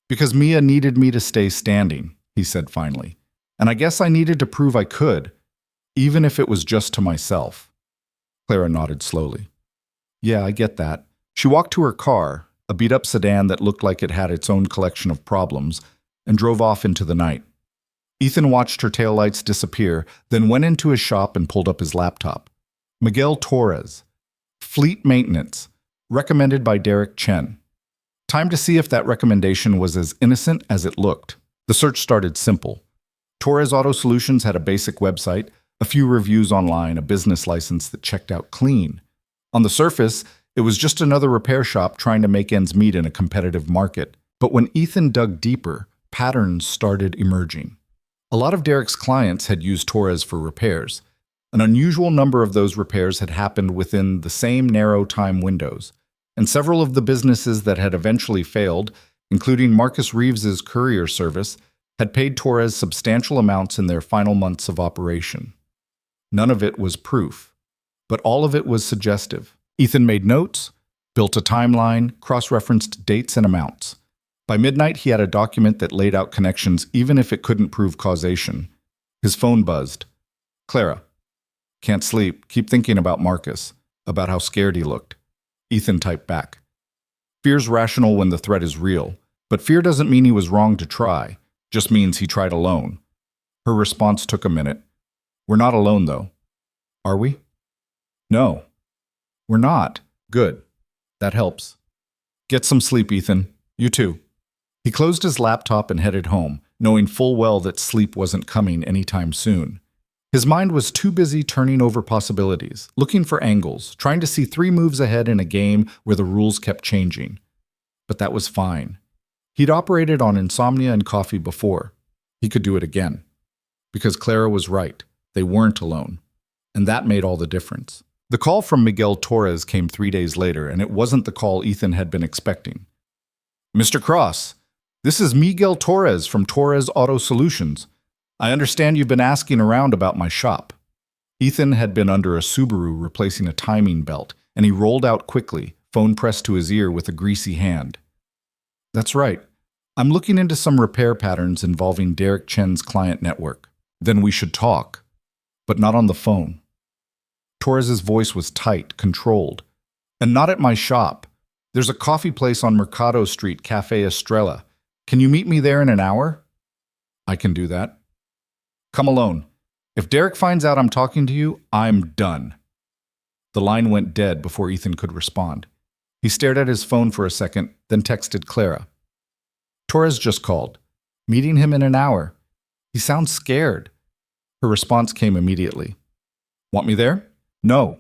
Because Mia needed me to stay standing, he said finally. And I guess I needed to prove I could, even if it was just to myself. Clara nodded slowly. Yeah, I get that. She walked to her car, a beat-up sedan that looked like it had its own collection of problems, and drove off into the night. Ethan watched her taillights disappear, then went into his shop and pulled up his laptop. Miguel Torres. Fleet maintenance. Recommended by Derek Chen. Time to see if that recommendation was as innocent as it looked. The search started simple. Torres Auto Solutions had a basic website, a few reviews online, a business license that checked out clean. On the surface, it was just another repair shop trying to make ends meet in a competitive market. But when Ethan dug deeper, patterns started emerging. A lot of Derek's clients had used Torres for repairs. An unusual number of those repairs had happened within the same narrow time windows, and several of the businesses that had eventually failed, including Marcus Reeves's courier service, had paid Torres substantial amounts in their final months of operation. None of it was proof, but all of it was suggestive. Ethan made notes, built a timeline, cross-referenced dates and amounts. By midnight, he had a document that laid out connections even if it couldn't prove causation. His phone buzzed. Clara. Can't sleep. Keep thinking about Marcus, about how scared he looked. Ethan typed back. Fear's rational when the threat is real, but fear doesn't mean he was wrong to try, just means he tried alone. Her response took a minute. We're not alone, though. Are we? No. We're not. Good. That helps. Get some sleep, Ethan. You too. He closed his laptop and headed home, knowing full well that sleep wasn't coming anytime soon. His mind was too busy turning over possibilities, looking for angles, trying to see 3 moves ahead in a game where the rules kept changing. But that was fine. He'd operated on insomnia and coffee before. He could do it again. Because Clara was right. They weren't alone. And that made all the difference. The call from Miguel Torres came 3 days later, and it wasn't the call Ethan had been expecting. Mr. Cross, this is Miguel Torres from Torres Auto Solutions. I understand you've been asking around about my shop. Ethan had been under a Subaru replacing a timing belt, and he rolled out quickly, phone pressed to his ear with a greasy hand. That's right. I'm looking into some repair patterns involving Derek Chen's client network. Then we should talk. But not on the phone. Torres's voice was tight, controlled. And not at my shop. There's a coffee place on Mercado Street, Cafe Estrella. Can you meet me there in an hour? I can do that. Come alone. If Derek finds out I'm talking to you, I'm done. The line went dead before Ethan could respond. He stared at his phone for a second, then texted Clara. Torres just called. Meeting him in an hour. He sounds scared. Her response came immediately. Want me there? No.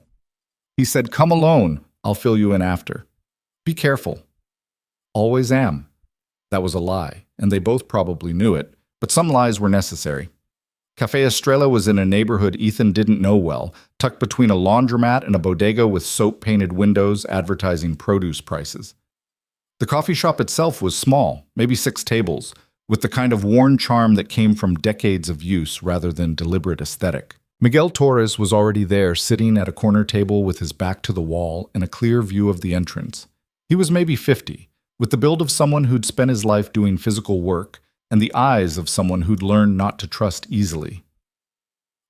He said, come alone. I'll fill you in after. Be careful. Always am. That was a lie, and they both probably knew it, but some lies were necessary. Café Estrella was in a neighborhood Ethan didn't know well, tucked between a laundromat and a bodega with soap-painted windows advertising produce prices. The coffee shop itself was small, maybe 6 tables, with the kind of worn charm that came from decades of use rather than deliberate aesthetic. Miguel Torres was already there, sitting at a corner table with his back to the wall and a clear view of the entrance. He was maybe 50, with the build of someone who'd spent his life doing physical work and the eyes of someone who'd learned not to trust easily.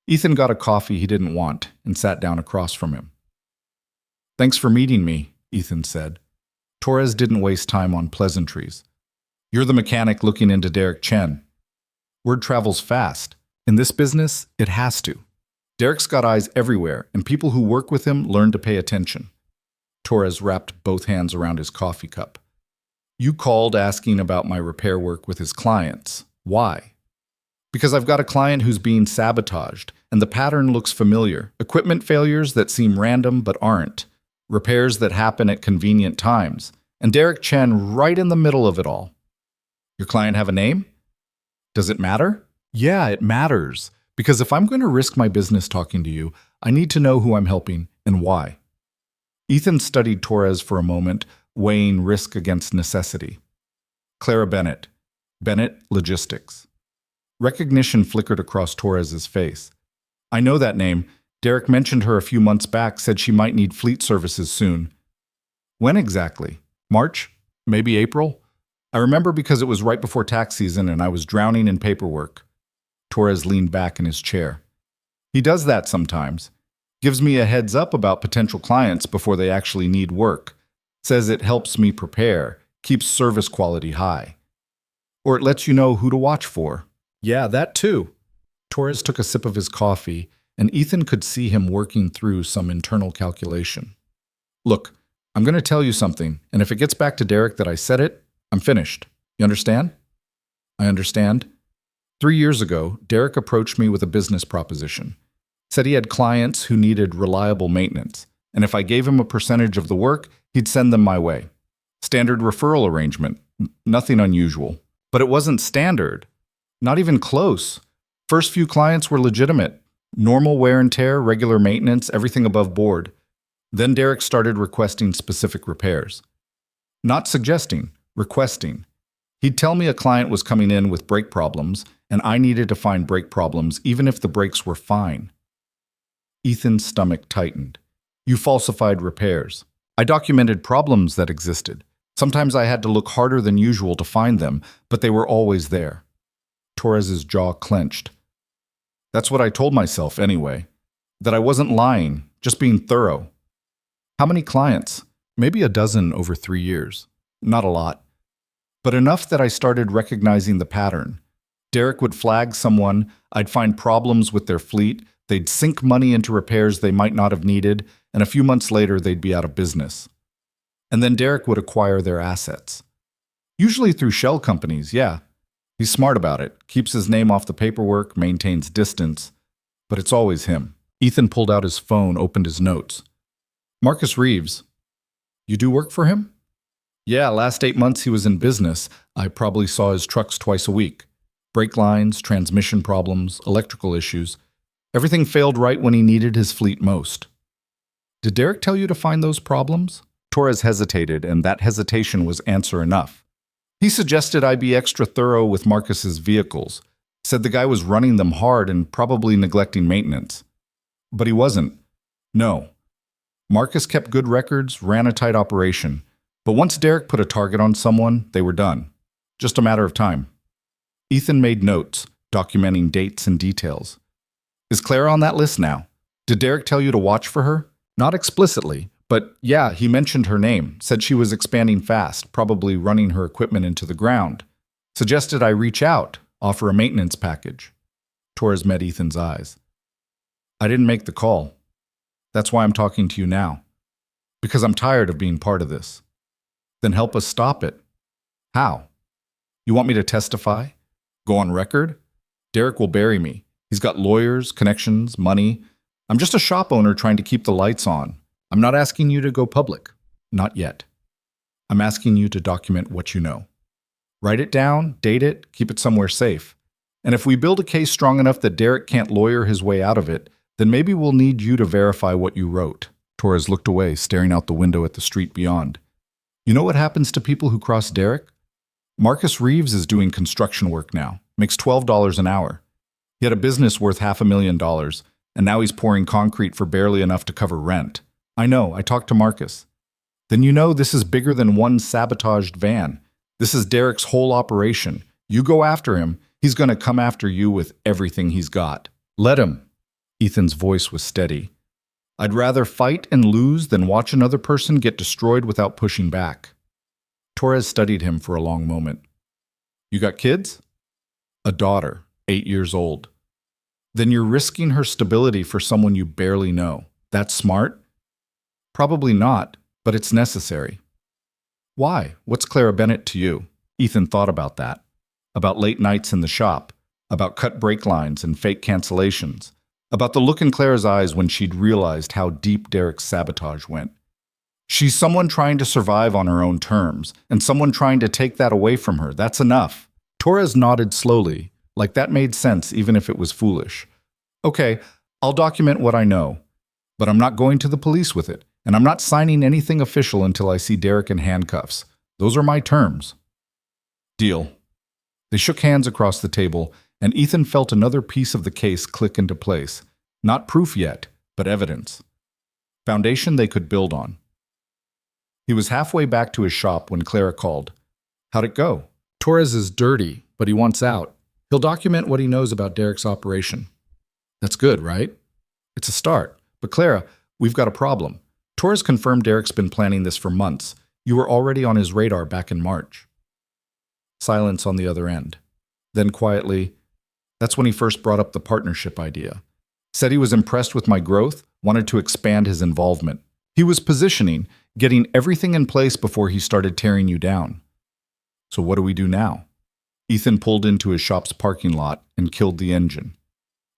Ethan got a coffee he didn't want and sat down across from him. Thanks for meeting me, Ethan said. Torres didn't waste time on pleasantries. You're the mechanic looking into Derek Chen. Word travels fast. In this business, it has to. Derek's got eyes everywhere, and people who work with him learn to pay attention. Torres wrapped both hands around his coffee cup. You called asking about my repair work with his clients. Why? Because I've got a client who's being sabotaged, and the pattern looks familiar. Equipment failures that seem random but aren't. Repairs that happen at convenient times. And Derek Chen right in the middle of it all. Your client have a name? Does it matter? Yeah, it matters. Because if I'm going to risk my business talking to you, I need to know who I'm helping and why. Ethan studied Torres for a moment, weighing risk against necessity. Clara Bennett. Bennett Logistics. Recognition flickered across Torres's face. I know that name. Derek mentioned her a few months back, said she might need fleet services soon. When exactly? March? Maybe April? I remember because it was right before tax season and I was drowning in paperwork. Torres leaned back in his chair. He does that sometimes. Gives me a heads up about potential clients before they actually need work. Says it helps me prepare, keeps service quality high. Or it lets you know who to watch for. Yeah, that too. Torres took a sip of his coffee, and Ethan could see him working through some internal calculation. Look, I'm going to tell you something, and if it gets back to Derek that I said it, I'm finished. You understand? I understand. 3 years ago, Derek approached me with a business proposition. Said he had clients who needed reliable maintenance, and if I gave him a percentage of the work, he'd send them my way. Standard referral arrangement. Nothing unusual. But it wasn't standard. Not even close. First few clients were legitimate. Normal wear and tear, regular maintenance, everything above board. Then Derek started requesting specific repairs. Not suggesting, requesting. He'd tell me a client was coming in with brake problems, and I needed to find brake problems even if the brakes were fine. Ethan's stomach tightened. You falsified repairs. I documented problems that existed. Sometimes I had to look harder than usual to find them, but they were always there. Torres's jaw clenched. That's what I told myself anyway. That I wasn't lying, just being thorough. How many clients? Maybe a dozen over 3 years. Not a lot. But enough that I started recognizing the pattern. Derek would flag someone, I'd find problems with their fleet, they'd sink money into repairs they might not have needed, and a few months later they'd be out of business. And then Derek would acquire their assets. Usually through shell companies, yeah. He's smart about it, keeps his name off the paperwork, maintains distance, but it's always him. Ethan pulled out his phone, opened his notes. Marcus Reeves. You do work for him? Yeah, last 8 months he was in business. I probably saw his trucks twice a week. Brake lines, transmission problems, electrical issues. Everything failed right when he needed his fleet most. Did Derek tell you to find those problems? Torres hesitated, and that hesitation was answer enough. He suggested I be extra thorough with Marcus's vehicles. Said the guy was running them hard and probably neglecting maintenance. But he wasn't. No. Marcus kept good records, ran a tight operation. But once Derek put a target on someone, they were done. Just a matter of time. Ethan made notes, documenting dates and details. Is Clara on that list now? Did Derek tell you to watch for her? Not explicitly, but yeah, he mentioned her name, said she was expanding fast, probably running her equipment into the ground. Suggested I reach out, offer a maintenance package. Torres met Ethan's eyes. I didn't make the call. That's why I'm talking to you now. Because I'm tired of being part of this. Then help us stop it. How? You want me to testify? Go on record? Derek will bury me. He's got lawyers, connections, money. I'm just a shop owner trying to keep the lights on. I'm not asking you to go public. Not yet. I'm asking you to document what you know. Write it down, date it, keep it somewhere safe. And if we build a case strong enough that Derek can't lawyer his way out of it, then maybe we'll need you to verify what you wrote. Torres looked away, staring out the window at the street beyond. You know what happens to people who cross Derek? Marcus Reeves is doing construction work now, makes $12 an hour. He had a business worth $500,000, and now he's pouring concrete for barely enough to cover rent. I know, I talked to Marcus. Then you know this is bigger than one sabotaged van. This is Derek's whole operation. You go after him, he's going to come after you with everything he's got. Let him. Ethan's voice was steady. I'd rather fight and lose than watch another person get destroyed without pushing back. Torres studied him for a long moment. You got kids? A daughter, 8 years old. Then you're risking her stability for someone you barely know. That's smart? Probably not, but it's necessary. Why? What's Clara Bennett to you? Ethan thought about that. About late nights in the shop. About cut brake lines and fake cancellations. About the look in Clara's eyes when she'd realized how deep Derek's sabotage went. She's someone trying to survive on her own terms, and someone trying to take that away from her. That's enough. Torres nodded slowly, like that made sense even if it was foolish. Okay, I'll document what I know, but I'm not going to the police with it, and I'm not signing anything official until I see Derek in handcuffs. Those are my terms. Deal. They shook hands across the table, and Ethan felt another piece of the case click into place. Not proof yet, but evidence. Foundation they could build on. He was halfway back to his shop when Clara called. How'd it go? Torres is dirty, but he wants out. He'll document what he knows about Derek's operation. That's good, right? It's a start. But Clara, we've got a problem. Torres confirmed Derek's been planning this for months. You were already on his radar back in March. Silence on the other end. Then quietly, that's when he first brought up the partnership idea. Said he was impressed with my growth, wanted to expand his involvement. He was positioning, getting everything in place before he started tearing you down. So what do we do now? Ethan pulled into his shop's parking lot and killed the engine.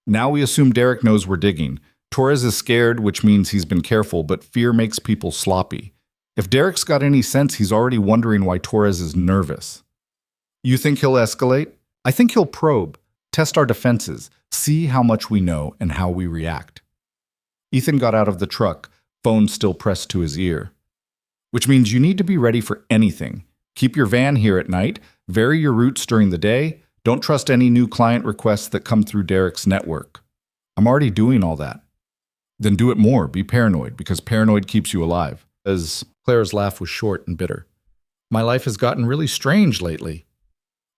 Now we assume Derek knows we're digging. Torres is scared, which means he's been careful, but fear makes people sloppy. If Derek's got any sense, he's already wondering why Torres is nervous. You think he'll escalate? I think he'll probe, test our defenses, see how much we know and how we react. Ethan got out of the truck, phone still pressed to his ear. Which means you need to be ready for anything. Keep your van here at night, vary your routes during the day, don't trust any new client requests that come through Derek's network. I'm already doing all that. Then do it more, be paranoid, because paranoid keeps you alive. As Clara's laugh was short and bitter. My life has gotten really strange lately.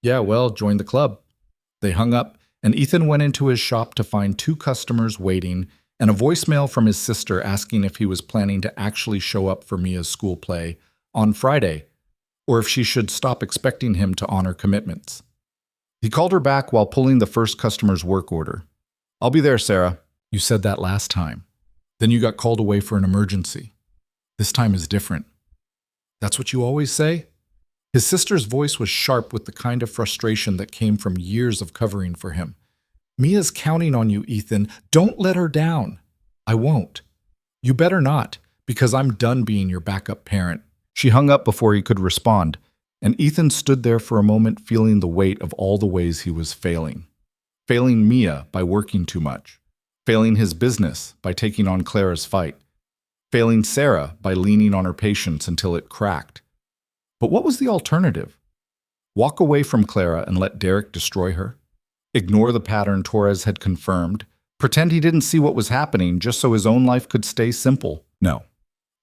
Yeah, well, join the club. They hung up, and Ethan went into his shop to find 2 customers waiting and a voicemail from his sister asking if he was planning to actually show up for Mia's school play on Friday, or if she should stop expecting him to honor commitments. He called her back while pulling the first customer's work order. I'll be there, Sarah. You said that last time. Then you got called away for an emergency. This time is different. That's what you always say? His sister's voice was sharp with the kind of frustration that came from years of covering for him. Mia's counting on you, Ethan. Don't let her down. I won't. You better not, because I'm done being your backup parent. She hung up before he could respond, and Ethan stood there for a moment feeling the weight of all the ways he was failing. Failing Mia by working too much. Failing his business by taking on Clara's fight. Failing Sarah by leaning on her patience until it cracked. But what was the alternative? Walk away from Clara and let Derek destroy her? Ignore the pattern Torres had confirmed? Pretend he didn't see what was happening just so his own life could stay simple? No.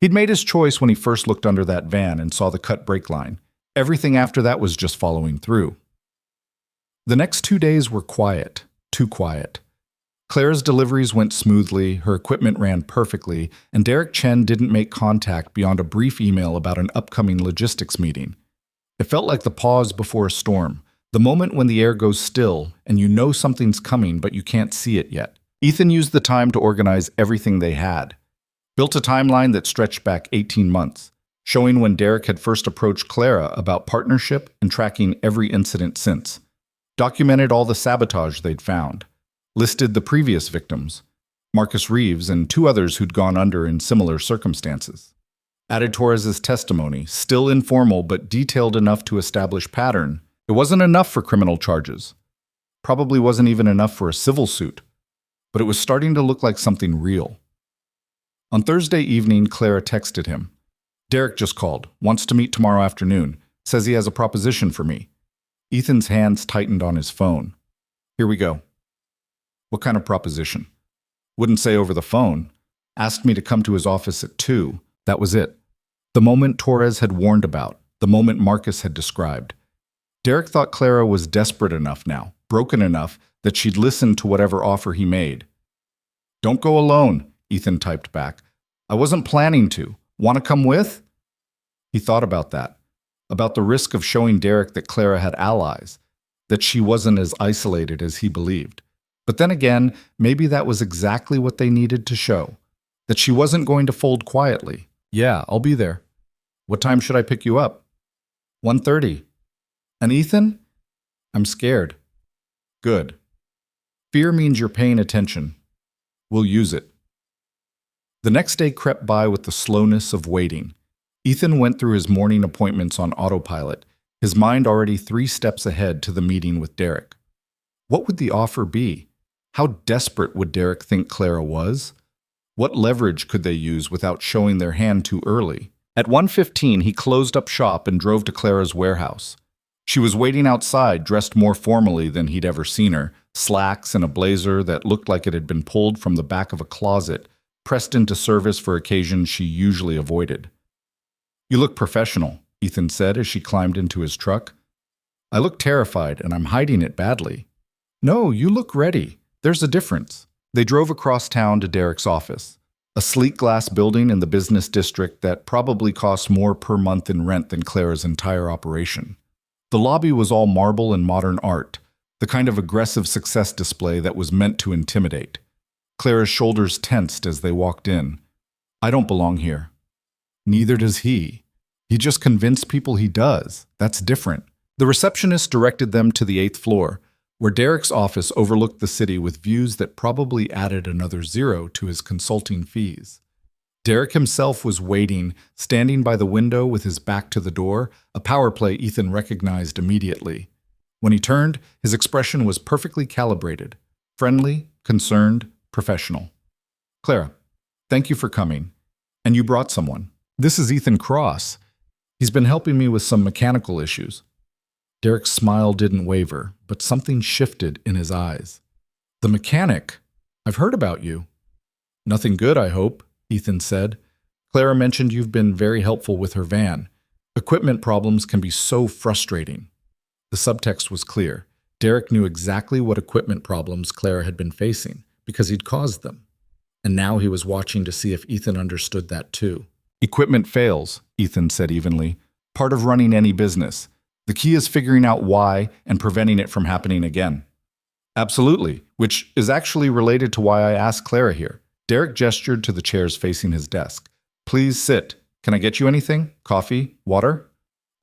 He'd made his choice when he first looked under that van and saw the cut brake line. Everything after that was just following through. The next 2 days were quiet, too quiet. Clara's deliveries went smoothly, her equipment ran perfectly, and Derek Chen didn't make contact beyond a brief email about an upcoming logistics meeting. It felt like the pause before a storm, the moment when the air goes still and you know something's coming but you can't see it yet. Ethan used the time to organize everything they had. Built a timeline that stretched back 18 months. showing when Derek had first approached Clara about partnership and tracking every incident since. Documented all the sabotage they'd found. Listed the previous victims, Marcus Reeves and 2 others who'd gone under in similar circumstances. Added Torres's testimony, still informal but detailed enough to establish pattern. It wasn't enough for criminal charges. Probably wasn't even enough for a civil suit. But it was starting to look like something real. On Thursday evening, Clara texted him. Derek just called, wants to meet tomorrow afternoon, says he has a proposition for me. Ethan's hands tightened on his phone. Here we go. What kind of proposition? Wouldn't say over the phone. Asked me to come to his office at 2. That was it. The moment Torres had warned about, the moment Marcus had described. Derek thought Clara was desperate enough now, broken enough, that she'd listen to whatever offer he made. Don't go alone, Ethan typed back. I wasn't planning to. Want to come with? He thought about that, about the risk of showing Derek that Clara had allies, that she wasn't as isolated as he believed. But then again, maybe that was exactly what they needed to show, that she wasn't going to fold quietly. Yeah, I'll be there. What time should I pick you up? 1:30. And Ethan? I'm scared. Good. Fear means you're paying attention. We'll use it. The next day crept by with the slowness of waiting. Ethan went through his morning appointments on autopilot, his mind already 3 steps ahead to the meeting with Derek. What would the offer be? How desperate would Derek think Clara was? What leverage could they use without showing their hand too early? At 1:15, he closed up shop and drove to Clara's warehouse. She was waiting outside, dressed more formally than he'd ever seen her, slacks and a blazer that looked like it had been pulled from the back of a closet, pressed into service for occasions she usually avoided. You look professional, Ethan said as she climbed into his truck. I look terrified, and I'm hiding it badly. No, you look ready. There's a difference. They drove across town to Derek's office, a sleek glass building in the business district that probably cost more per month in rent than Clara's entire operation. The lobby was all marble and modern art, the kind of aggressive success display that was meant to intimidate. Clara's shoulders tensed as they walked in. I don't belong here. Neither does he. He just convinced people he does. That's different. The receptionist directed them to the 8th floor, where Derek's office overlooked the city with views that probably added another 0 to his consulting fees. Derek himself was waiting, standing by the window with his back to the door, a power play Ethan recognized immediately. When he turned, his expression was perfectly calibrated, friendly, concerned, professional. Clara, thank you for coming. And you brought someone. This is Ethan Cross. He's been helping me with some mechanical issues. Derek's smile didn't waver, but something shifted in his eyes. The mechanic. I've heard about you. Nothing good, I hope, Ethan said. Clara mentioned you've been very helpful with her van. Equipment problems can be so frustrating. The subtext was clear. Derek knew exactly what equipment problems Clara had been facing, because he'd caused them. And now he was watching to see if Ethan understood that too. Equipment fails, Ethan said evenly. Part of running any business. The key is figuring out why and preventing it from happening again. Absolutely, which is actually related to why I asked Clara here. Derek gestured to the chairs facing his desk. Please sit. Can I get you anything? Coffee? Water?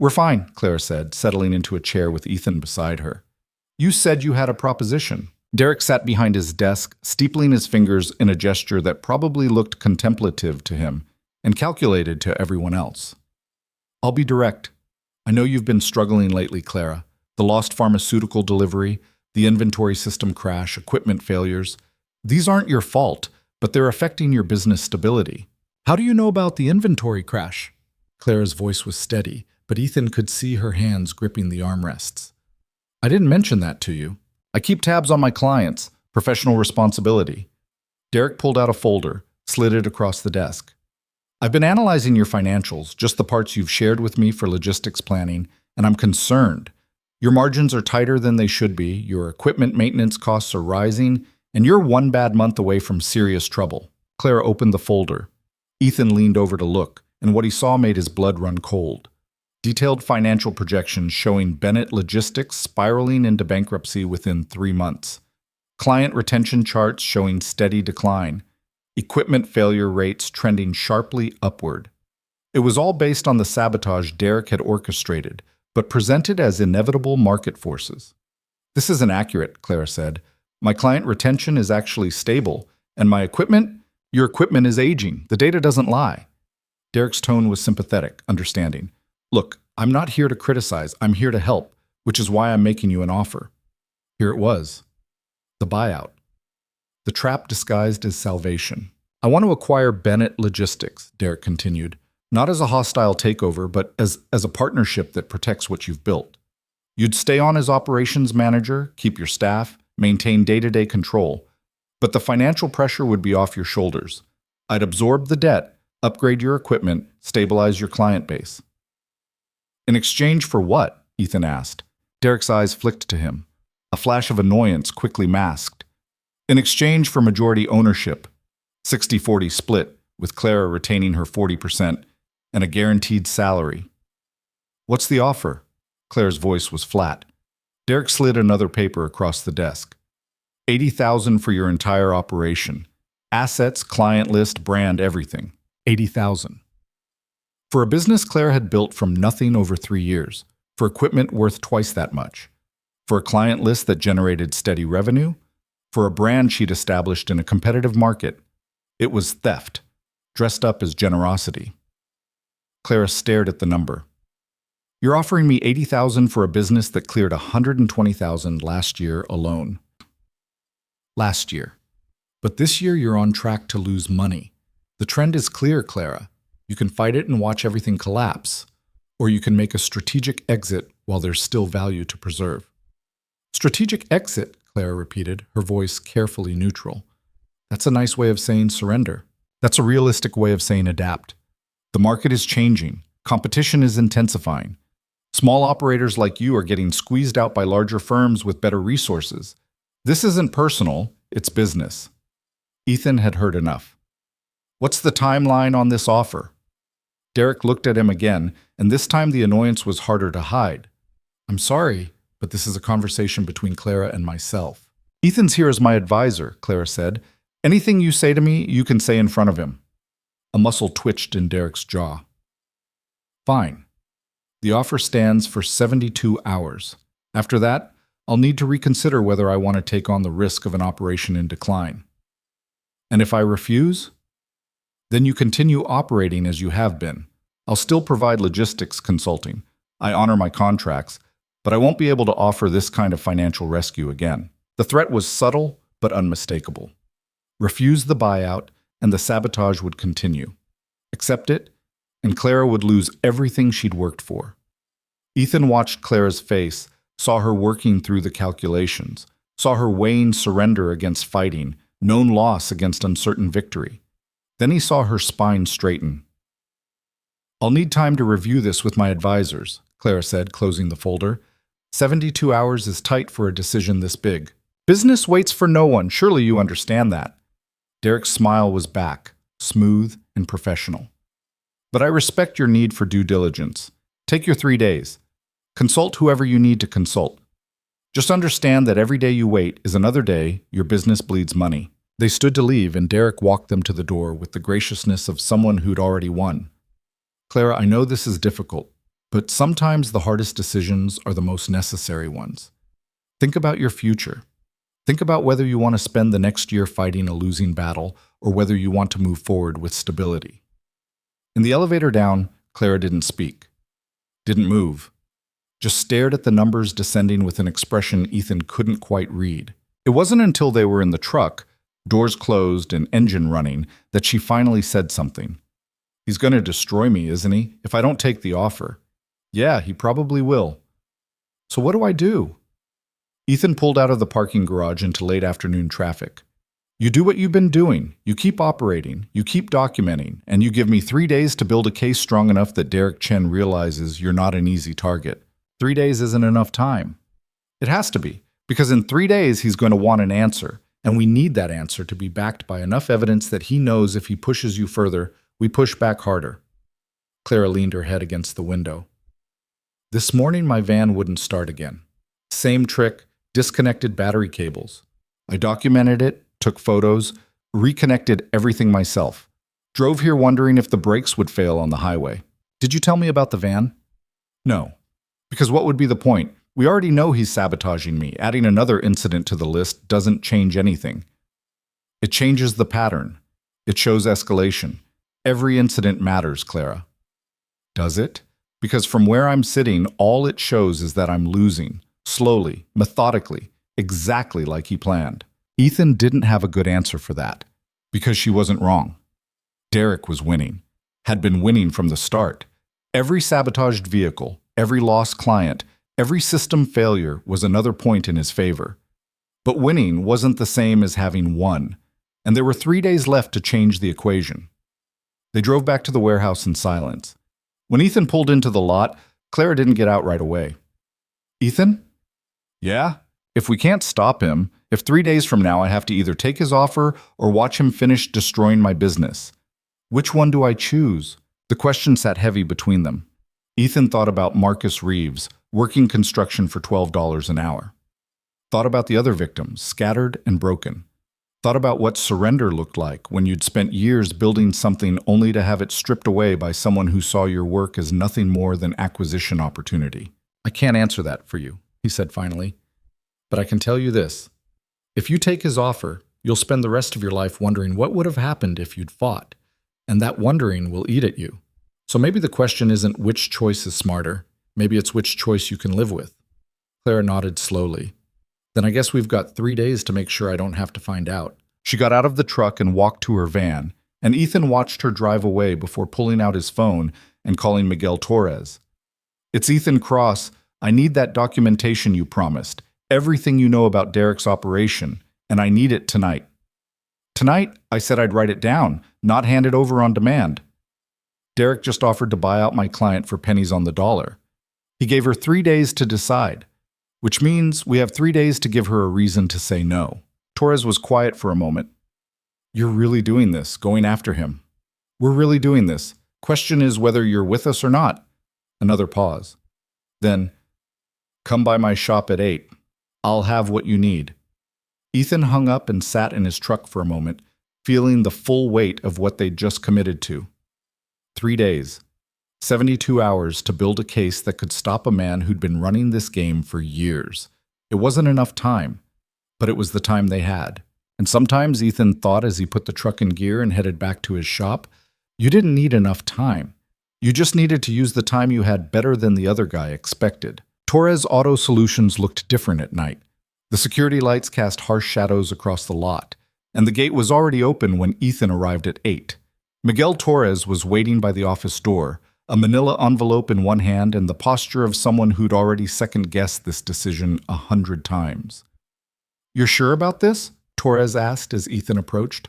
We're fine, Clara said, settling into a chair with Ethan beside her. You said you had a proposition. Derek sat behind his desk, steepling his fingers in a gesture that probably looked contemplative to him and calculated to everyone else. I'll be direct. I know you've been struggling lately, Clara. The lost pharmaceutical delivery, the inventory system crash, equipment failures. These aren't your fault, but they're affecting your business stability. How do you know about the inventory crash? Clara's voice was steady, but Ethan could see her hands gripping the armrests. I didn't mention that to you. I keep tabs on my clients, professional responsibility. Derek pulled out a folder, slid it across the desk. I've been analyzing your financials, just the parts you've shared with me for logistics planning, and I'm concerned. Your margins are tighter than they should be, your equipment maintenance costs are rising, and you're 1 bad month away from serious trouble. Clara opened the folder. Ethan leaned over to look, and what he saw made his blood run cold. Detailed financial projections showing Bennett Logistics spiraling into bankruptcy within 3 months. Client retention charts showing steady decline. Equipment failure rates trending sharply upward. It was all based on the sabotage Derek had orchestrated, but presented as inevitable market forces. This isn't accurate, Clara said. My client retention is actually stable, and your equipment is aging. The data doesn't lie. Derek's tone was sympathetic, understanding. Look, I'm not here to criticize, I'm here to help, which is why I'm making you an offer. Here it was. The buyout. The trap disguised as salvation. I want to acquire Bennett Logistics, Derek continued, not as a hostile takeover, but as a partnership that protects what you've built. You'd stay on as operations manager, keep your staff, maintain day-to-day control, but the financial pressure would be off your shoulders. I'd absorb the debt, upgrade your equipment, stabilize your client base. In exchange for what? Ethan asked. Derek's eyes flicked to him. A flash of annoyance quickly masked. In exchange for majority ownership, 60-40 split, with Clara retaining her 40%, and a guaranteed salary. What's the offer? Claire's voice was flat. Derek slid another paper across the desk. $80,000 for your entire operation. Assets, client list, brand, everything. $80,000. For a business Claire had built from nothing over 3 years, for equipment worth twice that much, for a client list that generated steady revenue, for a brand she'd established in a competitive market, it was theft, dressed up as generosity. Clara stared at the number. You're offering me $80,000 for a business that cleared $120,000 last year alone. Last year. But this year you're on track to lose money. The trend is clear, Clara. You can fight it and watch everything collapse, or you can make a strategic exit while there's still value to preserve. Strategic exit, Clara repeated, her voice carefully neutral. That's a nice way of saying surrender. That's a realistic way of saying adapt. The market is changing. Competition is intensifying. Small operators like you are getting squeezed out by larger firms with better resources. This isn't personal, it's business. Ethan had heard enough. What's the timeline on this offer? Derek looked at him again, and this time the annoyance was harder to hide. I'm sorry, but this is a conversation between Clara and myself. Ethan's here as my advisor, Clara said. Anything you say to me, you can say in front of him. A muscle twitched in Derek's jaw. Fine. The offer stands for 72 hours. After that, I'll need to reconsider whether I want to take on the risk of an operation in decline. And if I refuse? Then you continue operating as you have been. I'll still provide logistics consulting. I honor my contracts, but I won't be able to offer this kind of financial rescue again. The threat was subtle but unmistakable. Refuse the buyout, and the sabotage would continue. Accept it, and Clara would lose everything she'd worked for. Ethan watched Clara's face, saw her working through the calculations, saw her weighing surrender against fighting, known loss against uncertain victory. Then he saw her spine straighten. I'll need time to review this with my advisors, Clara said, closing the folder. 72 hours is tight for a decision this big. Business waits for no one, surely you understand that. Derek's smile was back, smooth and professional. But I respect your need for due diligence. Take your 3 days. Consult whoever you need to consult. Just understand that every day you wait is another day your business bleeds money. They stood to leave, and Derek walked them to the door with the graciousness of someone who'd already won. Clara, I know this is difficult, but sometimes the hardest decisions are the most necessary ones. Think about your future. Think about whether you want to spend the next year fighting a losing battle or whether you want to move forward with stability. In the elevator down, Clara didn't speak, didn't move, just stared at the numbers descending with an expression Ethan couldn't quite read. It wasn't until they were in the truck, doors closed and engine running, that she finally said something. He's going to destroy me, isn't he, if I don't take the offer? Yeah, he probably will. So what do I do? Ethan pulled out of the parking garage into late afternoon traffic. You do what you've been doing. You keep operating. You keep documenting. And you give me 3 days to build a case strong enough that Derek Chen realizes you're not an easy target. 3 days isn't enough time. It has to be, because in 3 days he's going to want an answer, and we need that answer to be backed by enough evidence that he knows if he pushes you further, we push back harder. Clara leaned her head against the window. This morning my van wouldn't start again. Same trick, disconnected battery cables. I documented it, took photos, reconnected everything myself. Drove here wondering if the brakes would fail on the highway. Did you tell me about the van? No. Because what would be the point? We already know he's sabotaging me. Adding another incident to the list doesn't change anything. It changes the pattern. It shows escalation. Every incident matters, Clara. Does it? Because from where I'm sitting, all it shows is that I'm losing. Slowly, methodically, exactly like he planned. Ethan didn't have a good answer for that. Because she wasn't wrong. Derek was winning. Had been winning from the start. Every sabotaged vehicle, every lost client, every system failure was another point in his favor. But winning wasn't the same as having won, and there were 3 days left to change the equation. They drove back to the warehouse in silence. When Ethan pulled into the lot, Clara didn't get out right away. Ethan? Yeah? If we can't stop him, if 3 days from now I have to either take his offer or watch him finish destroying my business, which one do I choose? The question sat heavy between them. Ethan thought about Marcus Reeves, working construction for $12 an hour. Thought about the other victims, scattered and broken. Thought about what surrender looked like when you'd spent years building something only to have it stripped away by someone who saw your work as nothing more than acquisition opportunity. I can't answer that for you, he said finally. But I can tell you this. If you take his offer, you'll spend the rest of your life wondering what would have happened if you'd fought. And that wondering will eat at you. So maybe the question isn't which choice is smarter. Maybe it's which choice you can live with. Clara nodded slowly. Then I guess we've got 3 days to make sure I don't have to find out. She got out of the truck and walked to her van, and Ethan watched her drive away before pulling out his phone and calling Miguel Torres. It's Ethan Cross. I need that documentation you promised. Everything you know about Derek's operation, and I need it tonight. Tonight, I said I'd write it down, not hand it over on demand. Derek just offered to buy out my client for pennies on the dollar. He gave her 3 days to decide, which means we have 3 days to give her a reason to say no. Torres was quiet for a moment. You're really doing this, going after him. We're really doing this. Question is whether you're with us or not. Another pause. Then, come by my shop at 8. I'll have what you need. Ethan hung up and sat in his truck for a moment, feeling the full weight of what they'd just committed to. 3 days, 72 hours to build a case that could stop a man who'd been running this game for years. It wasn't enough time, but it was the time they had. And sometimes Ethan thought as he put the truck in gear and headed back to his shop, you didn't need enough time. You just needed to use the time you had better than the other guy expected. Torres Auto Solutions looked different at night. The security lights cast harsh shadows across the lot, and the gate was already open when Ethan arrived at 8. Miguel Torres was waiting by the office door, a manila envelope in one hand and the posture of someone who'd already second-guessed this decision 100 times. You're sure about this? Torres asked as Ethan approached.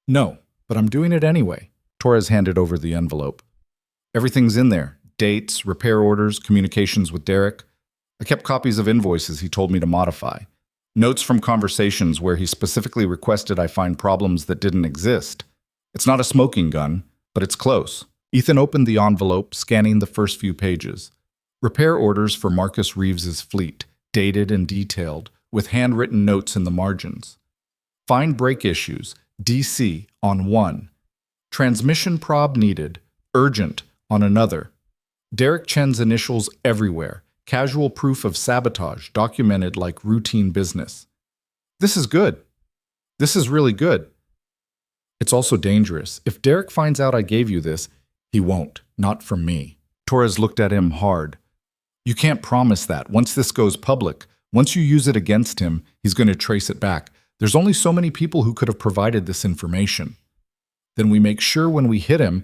No, but I'm doing it anyway. Torres handed over the envelope. Everything's in there. Dates, repair orders, communications with Derek. I kept copies of invoices he told me to modify. Notes from conversations where he specifically requested I find problems that didn't exist. It's not a smoking gun, but it's close. Ethan opened the envelope, scanning the first few pages. Repair orders for Marcus Reeves's fleet, dated and detailed, with handwritten notes in the margins. Find brake issues, DC, on one. Transmission prob needed, urgent, on another. Derek Chen's initials everywhere. Casual proof of sabotage, documented like routine business. This is good. This is really good. It's also dangerous. If Derek finds out I gave you this, he won't. Not from me. Torres looked at him hard. You can't promise that. Once this goes public, once you use it against him, he's going to trace it back. There's only so many people who could have provided this information. Then we make sure when we hit him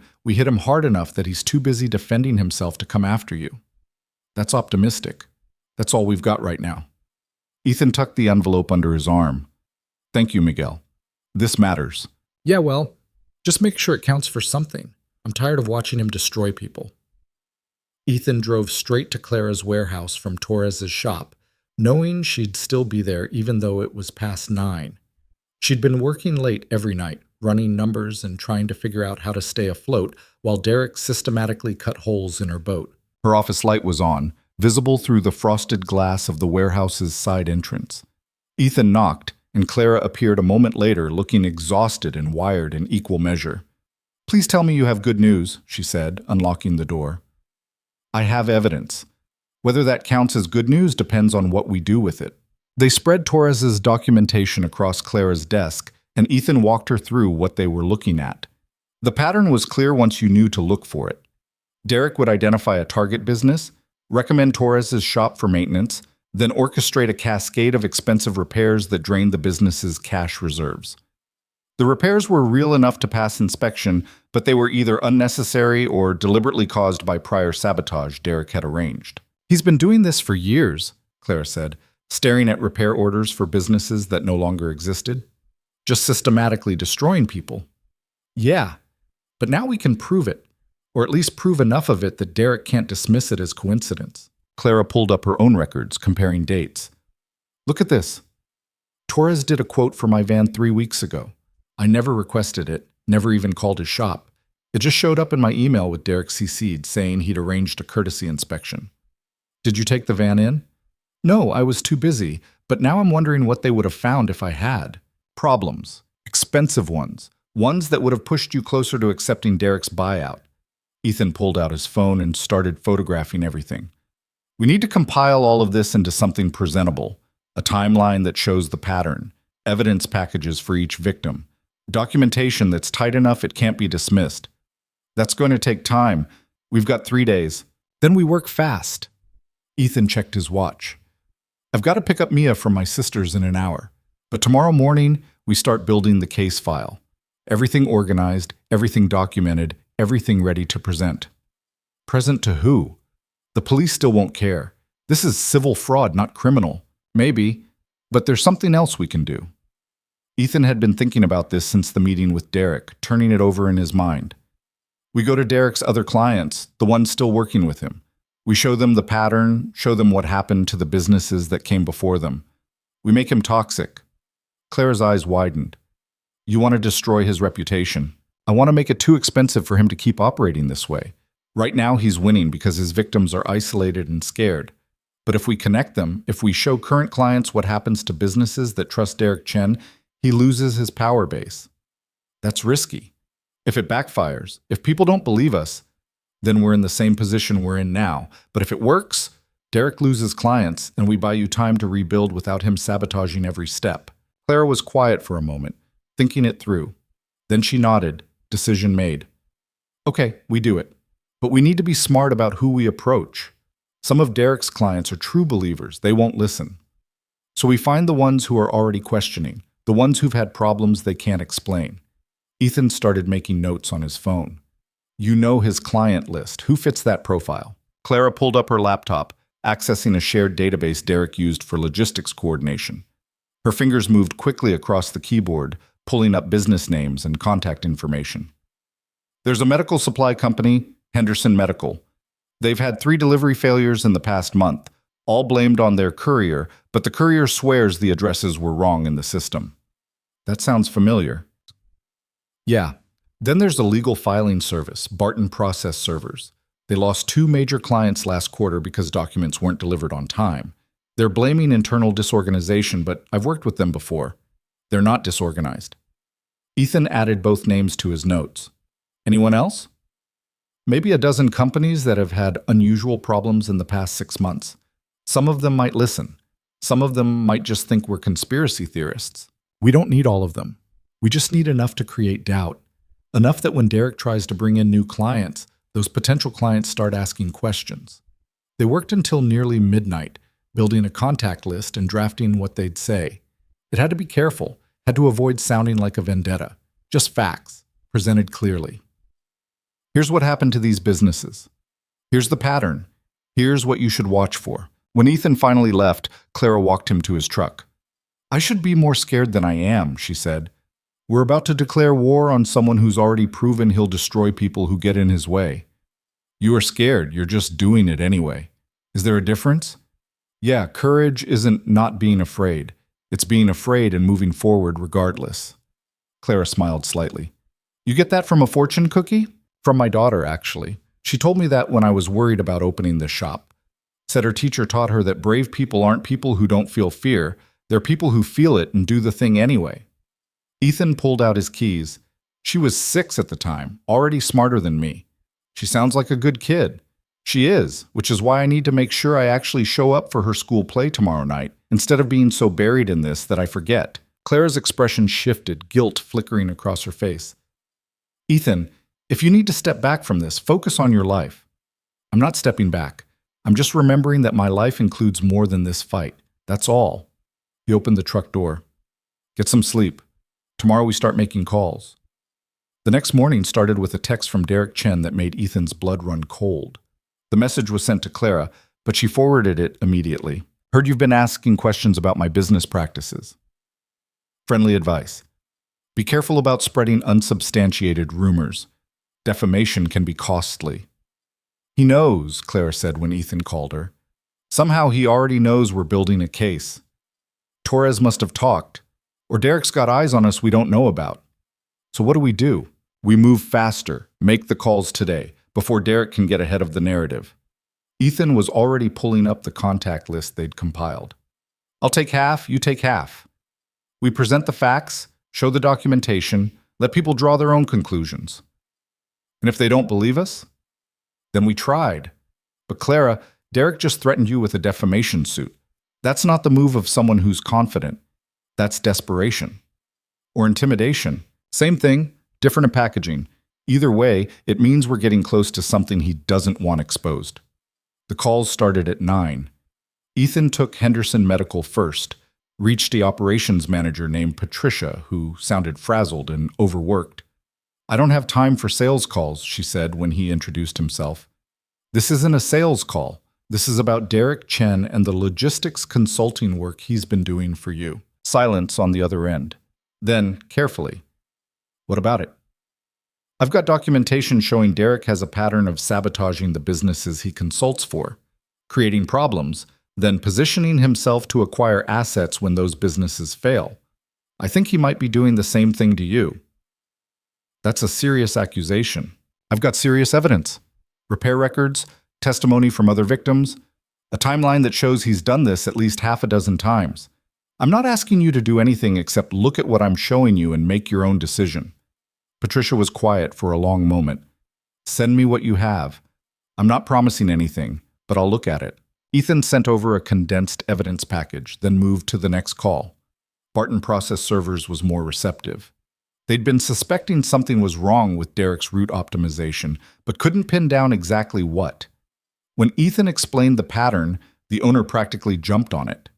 hard enough that he's too busy defending himself to come after you. That's optimistic. That's all we've got right now. Ethan tucked the envelope under his arm. Thank you, Miguel. This matters. Yeah, well, just make sure it counts for something. I'm tired of watching him destroy people. Ethan drove straight to Clara's warehouse from Torres's shop, knowing she'd still be there even though it was past 9. She'd been working late every night, running numbers and trying to figure out how to stay afloat while Derek systematically cut holes in her boat. Her office light was on, visible through the frosted glass of the warehouse's side entrance. Ethan knocked, and Clara appeared a moment later looking exhausted and wired in equal measure. Please tell me you have good news, she said, unlocking the door. I have evidence. Whether that counts as good news depends on what we do with it. They spread Torres's documentation across Clara's desk, and Ethan walked her through what they were looking at. The pattern was clear once you knew to look for it. Derek would identify a target business, recommend Torres's shop for maintenance, then orchestrate a cascade of expensive repairs that drained the business's cash reserves. The repairs were real enough to pass inspection, but they were either unnecessary or deliberately caused by prior sabotage Derek had arranged. He's been doing this for years, Clara said, staring at repair orders for businesses that no longer existed. Just systematically destroying people. Yeah, but now we can prove it, or at least prove enough of it that Derek can't dismiss it as coincidence. Clara pulled up her own records, comparing dates. Look at this. Torres did a quote for my van 3 weeks ago. I never requested it, never even called his shop. It just showed up in my email with Derek CC'd saying he'd arranged a courtesy inspection. Did you take the van in? No, I was too busy, but now I'm wondering what they would have found if I had. Problems. Expensive ones. Ones that would have pushed you closer to accepting Derek's buyout. Ethan pulled out his phone and started photographing everything. We need to compile all of this into something presentable. A timeline that shows the pattern. Evidence packages for each victim. Documentation that's tight enough it can't be dismissed. That's going to take time. We've got 3 days. Then we work fast. Ethan checked his watch. I've got to pick up Mia from my sister's in an hour. But tomorrow morning, we start building the case file. Everything organized, everything documented, everything ready to present. Present to who? The police still won't care. This is civil fraud, not criminal. Maybe, but there's something else we can do. Ethan had been thinking about this since the meeting with Derek, turning it over in his mind. We go to Derek's other clients, the ones still working with him. We show them the pattern, show them what happened to the businesses that came before them. We make him toxic. Clara's eyes widened. You want to destroy his reputation. I want to make it too expensive for him to keep operating this way. Right now he's winning because his victims are isolated and scared. But if we connect them, if we show current clients what happens to businesses that trust Derek Chen, he loses his power base. That's risky. If it backfires, if people don't believe us, then we're in the same position we're in now. But if it works, Derek loses clients and we buy you time to rebuild without him sabotaging every step. Clara was quiet for a moment, thinking it through. Then she nodded, decision made. Okay, we do it. But we need to be smart about who we approach. Some of Derek's clients are true believers. They won't listen. So we find the ones who are already questioning, the ones who've had problems they can't explain. Ethan started making notes on his phone. You know his client list. Who fits that profile? Clara pulled up her laptop, accessing a shared database Derek used for logistics coordination. Her fingers moved quickly across the keyboard, pulling up business names and contact information. There's a medical supply company, Henderson Medical. They've had 3 delivery failures in the past month, all blamed on their courier, but the courier swears the addresses were wrong in the system. That sounds familiar. Yeah. Then there's a legal filing service, Barton Process Servers. They lost 2 major clients last quarter because documents weren't delivered on time. They're blaming internal disorganization, but I've worked with them before. They're not disorganized. Ethan added both names to his notes. Anyone else? Maybe a dozen companies that have had unusual problems in the past 6 months. Some of them might listen. Some of them might just think we're conspiracy theorists. We don't need all of them. We just need enough to create doubt. Enough that when Derek tries to bring in new clients, those potential clients start asking questions. They worked until nearly midnight, building a contact list and drafting what they'd say. It had to be careful, had to avoid sounding like a vendetta. Just facts, presented clearly. Here's what happened to these businesses. Here's the pattern. Here's what you should watch for. When Ethan finally left, Clara walked him to his truck. I should be more scared than I am, she said. We're about to declare war on someone who's already proven he'll destroy people who get in his way. You are scared, you're just doing it anyway. Is there a difference? Yeah, courage isn't not being afraid. It's being afraid and moving forward regardless. Clara smiled slightly. You get that from a fortune cookie? From my daughter, actually. She told me that when I was worried about opening this shop. Said her teacher taught her that brave people aren't people who don't feel fear. They're people who feel it and do the thing anyway. Ethan pulled out his keys. She was 6 at the time, already smarter than me. She sounds like a good kid. She is, which is why I need to make sure I actually show up for her school play tomorrow night, instead of being so buried in this that I forget. Clara's expression shifted, guilt flickering across her face. Ethan, if you need to step back from this, focus on your life. I'm not stepping back. I'm just remembering that my life includes more than this fight. That's all. He opened the truck door. Get some sleep. Tomorrow we start making calls. The next morning started with a text from Derek Chen that made Ethan's blood run cold. The message was sent to Clara, but she forwarded it immediately. Heard you've been asking questions about my business practices. Friendly advice. Be careful about spreading unsubstantiated rumors. Defamation can be costly. He knows, Clara said when Ethan called her. Somehow he already knows we're building a case. Torres must have talked, or Derek's got eyes on us we don't know about. So what do? We move faster, make the calls today, before Derek can get ahead of the narrative. Ethan was already pulling up the contact list they'd compiled. I'll take half, you take half. We present the facts, show the documentation, let people draw their own conclusions. And if they don't believe us, then we tried. But Clara, Derek just threatened you with a defamation suit. That's not the move of someone who's confident. That's desperation. Or intimidation. Same thing, different in packaging. Either way, it means we're getting close to something he doesn't want exposed. The calls started at 9. Ethan took Henderson Medical first, reached the operations manager named Patricia, who sounded frazzled and overworked. I don't have time for sales calls, she said when he introduced himself. This isn't a sales call. This is about Derek Chen and the logistics consulting work he's been doing for you. Silence on the other end. Then, carefully. What about it? I've got documentation showing Derek has a pattern of sabotaging the businesses he consults for, creating problems, then positioning himself to acquire assets when those businesses fail. I think he might be doing the same thing to you. That's a serious accusation. I've got serious evidence. Repair records, testimony from other victims, a timeline that shows he's done this at least half a dozen times. I'm not asking you to do anything except look at what I'm showing you and make your own decision. Patricia was quiet for a long moment. Send me what you have. I'm not promising anything, but I'll look at it. Ethan sent over a condensed evidence package, then moved to the next call. Barton Process Servers was more receptive. They'd been suspecting something was wrong with Derek's route optimization, but couldn't pin down exactly what. When Ethan explained the pattern, the owner practically jumped on it.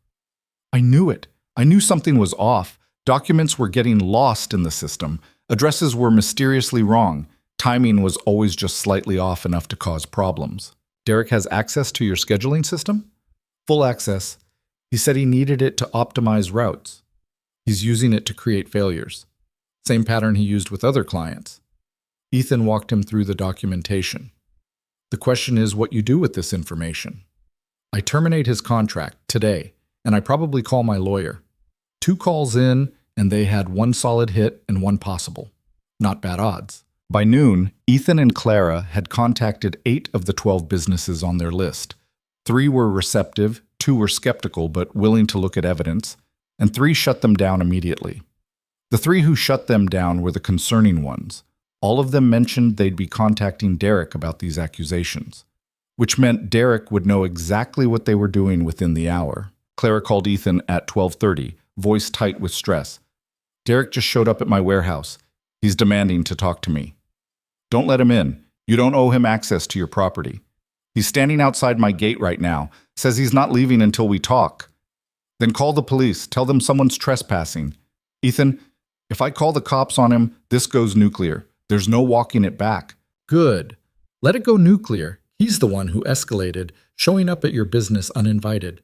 I knew it. I knew something was off. Documents were getting lost in the system. Addresses were mysteriously wrong. Timing was always just slightly off enough to cause problems. Derek has access to your scheduling system? Full access. He said he needed it to optimize routes. He's using it to create failures. Same pattern he used with other clients. Ethan walked him through the documentation. The question is what you do with this information. I terminate his contract today, and I probably call my lawyer. 2 calls in, and they had 1 solid hit and 1 possible. Not bad odds. By noon, Ethan and Clara had contacted 8 of the 12 businesses on their list. 3 were receptive, 2 were skeptical but willing to look at evidence, and 3 shut them down immediately. The 3 who shut them down were the concerning ones. All of them mentioned they'd be contacting Derek about these accusations, which meant Derek would know exactly what they were doing within the hour. Clara called Ethan at 12:30, voice tight with stress. Derek just showed up at my warehouse. He's demanding to talk to me. Don't let him in. You don't owe him access to your property. He's standing outside my gate right now, says he's not leaving until we talk. Then call the police. Tell them someone's trespassing. Ethan, if I call the cops on him, this goes nuclear. There's no walking it back. Good. Let it go nuclear. He's the one who escalated, showing up at your business uninvited.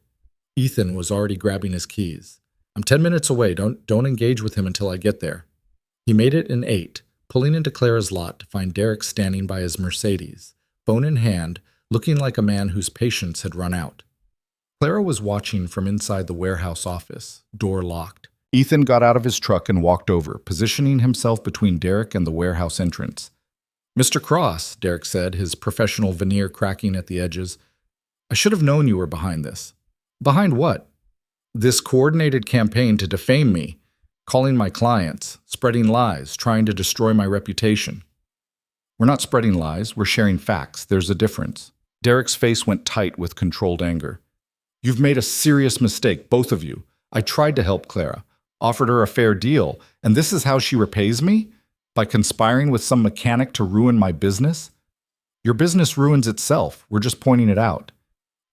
Ethan was already grabbing his keys. I'm 10 minutes away. Don't engage with him until I get there. He made it in 8, pulling into Clara's lot to find Derek standing by his Mercedes, phone in hand, looking like a man whose patience had run out. Clara was watching from inside the warehouse office, door locked. Ethan got out of his truck and walked over, positioning himself between Derek and the warehouse entrance. Mr. Cross, Derek said, his professional veneer cracking at the edges. I should have known you were behind this. Behind what? This coordinated campaign to defame me. calling my clients, spreading lies, trying to destroy my reputation. We're not spreading lies, we're sharing facts. There's a difference. Derek's face went tight with controlled anger. You've made a serious mistake, both of you. I tried to help Clara, offered her a fair deal, and this is how she repays me? By conspiring with some mechanic to ruin my business? Your business ruins itself. We're just pointing it out.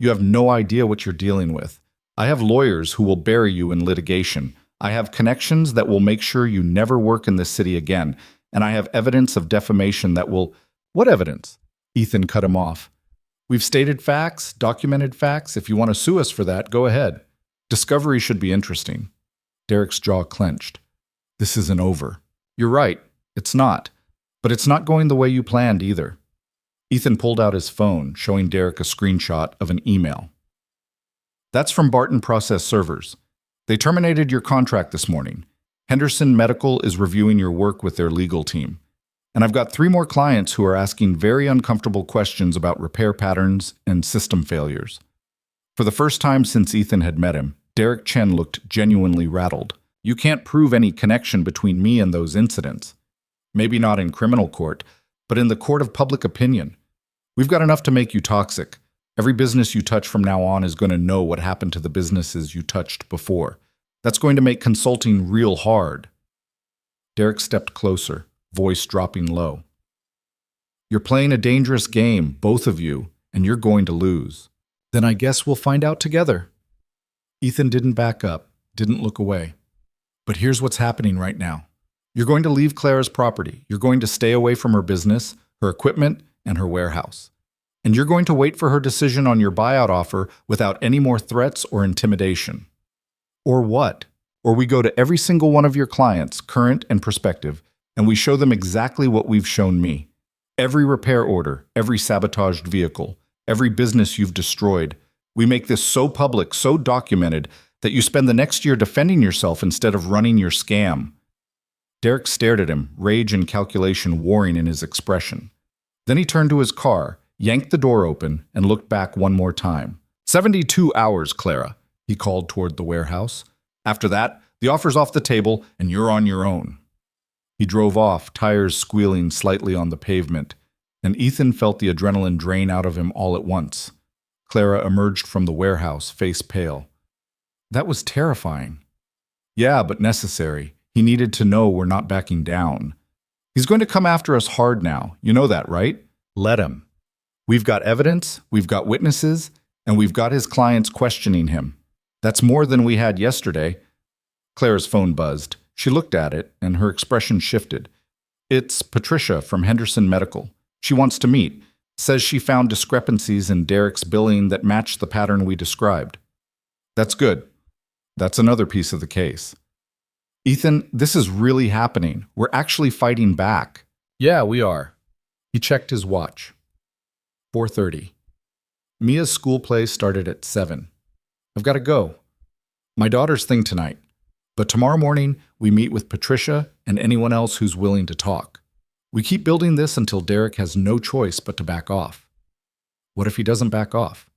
You have no idea what you're dealing with. I have lawyers who will bury you in litigation. I have connections that will make sure you never work in this city again. And I have evidence of defamation that will— What evidence? Ethan cut him off. We've stated facts, documented facts. If you want to sue us for that, go ahead. Discovery should be interesting. Derek's jaw clenched. This isn't over. You're right. It's not. But it's not going the way you planned either. Ethan pulled out his phone, showing Derek a screenshot of an email. That's from Barton Process Servers. They terminated your contract this morning. Henderson Medical is reviewing your work with their legal team. And I've got 3 more clients who are asking very uncomfortable questions about repair patterns and system failures. For the first time since Ethan had met him, Derek Chen looked genuinely rattled. You can't prove any connection between me and those incidents. Maybe not in criminal court, but in the court of public opinion. We've got enough to make you toxic. Every business you touch from now on is going to know what happened to the businesses you touched before. That's going to make consulting real hard. Derek stepped closer, voice dropping low. You're playing a dangerous game, both of you, and you're going to lose. Then I guess we'll find out together. Ethan didn't back up, didn't look away. But here's what's happening right now. You're going to leave Clara's property. You're going to stay away from her business, her equipment, and her warehouse. And you're going to wait for her decision on your buyout offer without any more threats or intimidation. Or what? Or we go to every single one of your clients, current and prospective, and we show them exactly what we've shown me. Every repair order, every sabotaged vehicle, every business you've destroyed. We make this so public, so documented, that you spend the next year defending yourself instead of running your scam. Derek stared at him, rage and calculation warring in his expression. Then he turned to his car, yanked the door open, and looked back one more time. 72 hours, Clara, he called toward the warehouse. After that, the offer's off the table, and you're on your own. He drove off, tires squealing slightly on the pavement, and Ethan felt the adrenaline drain out of him all at once. Clara emerged from the warehouse, face pale. That was terrifying. Yeah, but necessary. He needed to know we're not backing down. He's going to come after us hard now. You know that, right? Let him. We've got evidence, we've got witnesses, and we've got his clients questioning him. That's more than we had yesterday. Clara's phone buzzed. She looked at it, and her expression shifted. It's Patricia from Henderson Medical. She wants to meet. Says she found discrepancies in Derek's billing that matched the pattern we described. That's good. That's another piece of the case. Ethan, this is really happening. We're actually fighting back. Yeah, we are. He checked his watch. 4:30. Mia's school play started at 7. I've got to go. My daughter's thing tonight. But tomorrow morning, we meet with Patricia and anyone else who's willing to talk. We keep building this until Derek has no choice but to back off. What if he doesn't back off?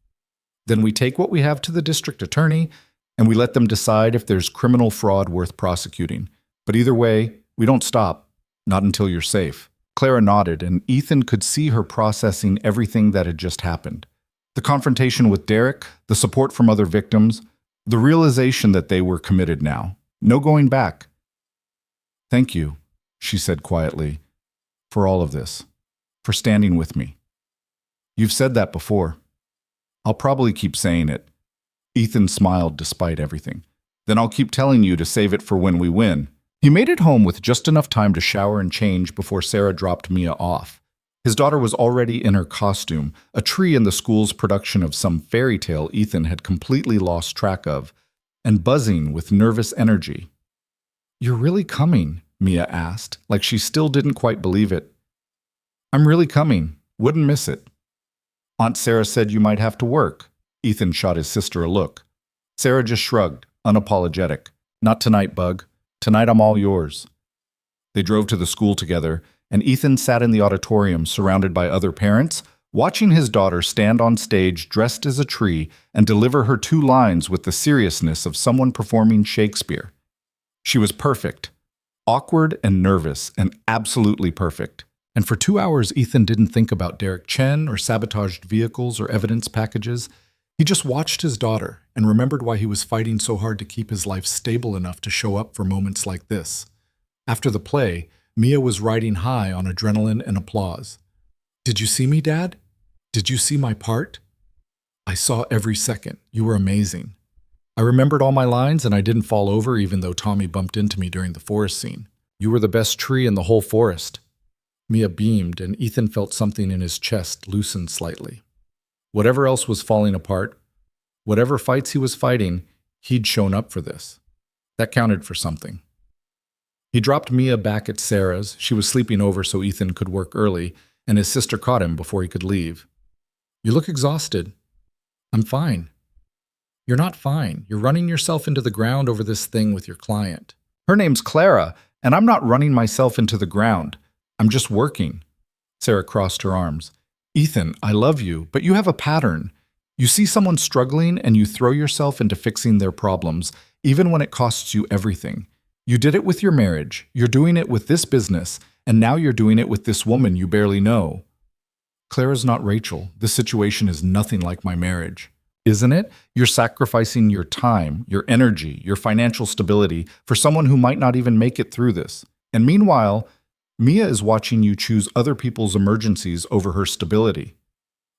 Then we take what we have to the district attorney and we let them decide if there's criminal fraud worth prosecuting. But either way, we don't stop, not until you're safe. Clara nodded, and Ethan could see her processing everything that had just happened. The confrontation with Derek, the support from other victims, the realization that they were committed now. No going back. Thank you, she said quietly, for all of this, for standing with me. You've said that before. I'll probably keep saying it. Ethan smiled despite everything. Then I'll keep telling you to save it for when we win. He made it home with just enough time to shower and change before Sarah dropped Mia off. His daughter was already in her costume, a tree in the school's production of some fairy tale Ethan had completely lost track of, and buzzing with nervous energy. You're really coming? Mia asked, like she still didn't quite believe it. I'm really coming. Wouldn't miss it. Aunt Sarah said you might have to work. Ethan shot his sister a look. Sarah just shrugged, unapologetic. Not tonight, Bug. Tonight I'm all yours. They drove to the school together, and Ethan sat in the auditorium surrounded by other parents, watching his daughter stand on stage dressed as a tree and deliver her 2 lines with the seriousness of someone performing Shakespeare. She was perfect. Awkward and nervous and absolutely perfect. And for 2 hours, Ethan didn't think about Derek Chen or sabotaged vehicles or evidence packages. He just watched his daughter and remembered why he was fighting so hard to keep his life stable enough to show up for moments like this. After the play, Mia was riding high on adrenaline and applause. "Did you see me, Dad? Did you see my part? I saw every second. You were amazing. I remembered all my lines and I didn't fall over even though Tommy bumped into me during the forest scene. You were the best tree in the whole forest." Mia beamed, and Ethan felt something in his chest loosen slightly. Whatever else was falling apart, whatever fights he was fighting, he'd shown up for this. That counted for something. He dropped Mia back at Sarah's. She was sleeping over so Ethan could work early, and his sister caught him before he could leave. "You look exhausted." "I'm fine." "You're not fine. You're running yourself into the ground over this thing with your client." "Her name's Clara, and I'm not running myself into the ground. I'm just working." Sarah crossed her arms. "Ethan, I love you, but you have a pattern. You see someone struggling and you throw yourself into fixing their problems, even when it costs you everything. You did it with your marriage, you're doing it with this business, and now you're doing it with this woman you barely know." "Clara's not Rachel. This situation is nothing like my marriage." "Isn't it? You're sacrificing your time, your energy, your financial stability for someone who might not even make it through this. And meanwhile, Mia is watching you choose other people's emergencies over her stability."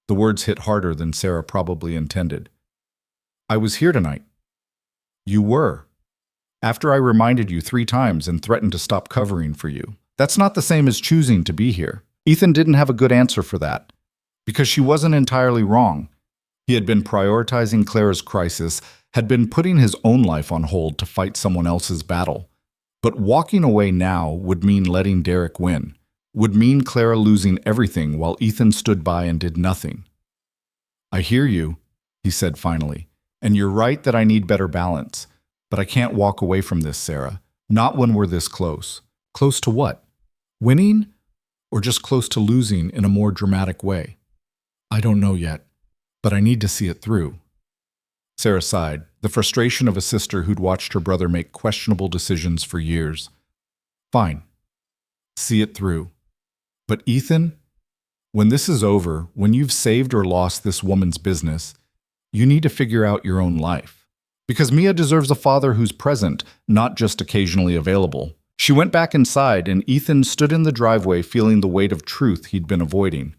The words hit harder than Sarah probably intended. "I was here tonight." "You were. After I reminded you 3 times and threatened to stop covering for you. That's not the same as choosing to be here." Ethan didn't have a good answer for that, because she wasn't entirely wrong. He had been prioritizing Clara's crisis, had been putting his own life on hold to fight someone else's battle. But walking away now would mean letting Derek win, would mean Clara losing everything while Ethan stood by and did nothing. "I hear you," he said finally, "and you're right that I need better balance. But I can't walk away from this, Sarah. Not when we're this close." "Close to what? Winning? Or just close to losing in a more dramatic way?" "I don't know yet, but I need to see it through." Sarah sighed, the frustration of a sister who'd watched her brother make questionable decisions for years. "Fine. See it through. But Ethan, when this is over, when you've saved or lost this woman's business, you need to figure out your own life. Because Mia deserves a father who's present, not just occasionally available." She went back inside, and Ethan stood in the driveway feeling the weight of truth he'd been avoiding.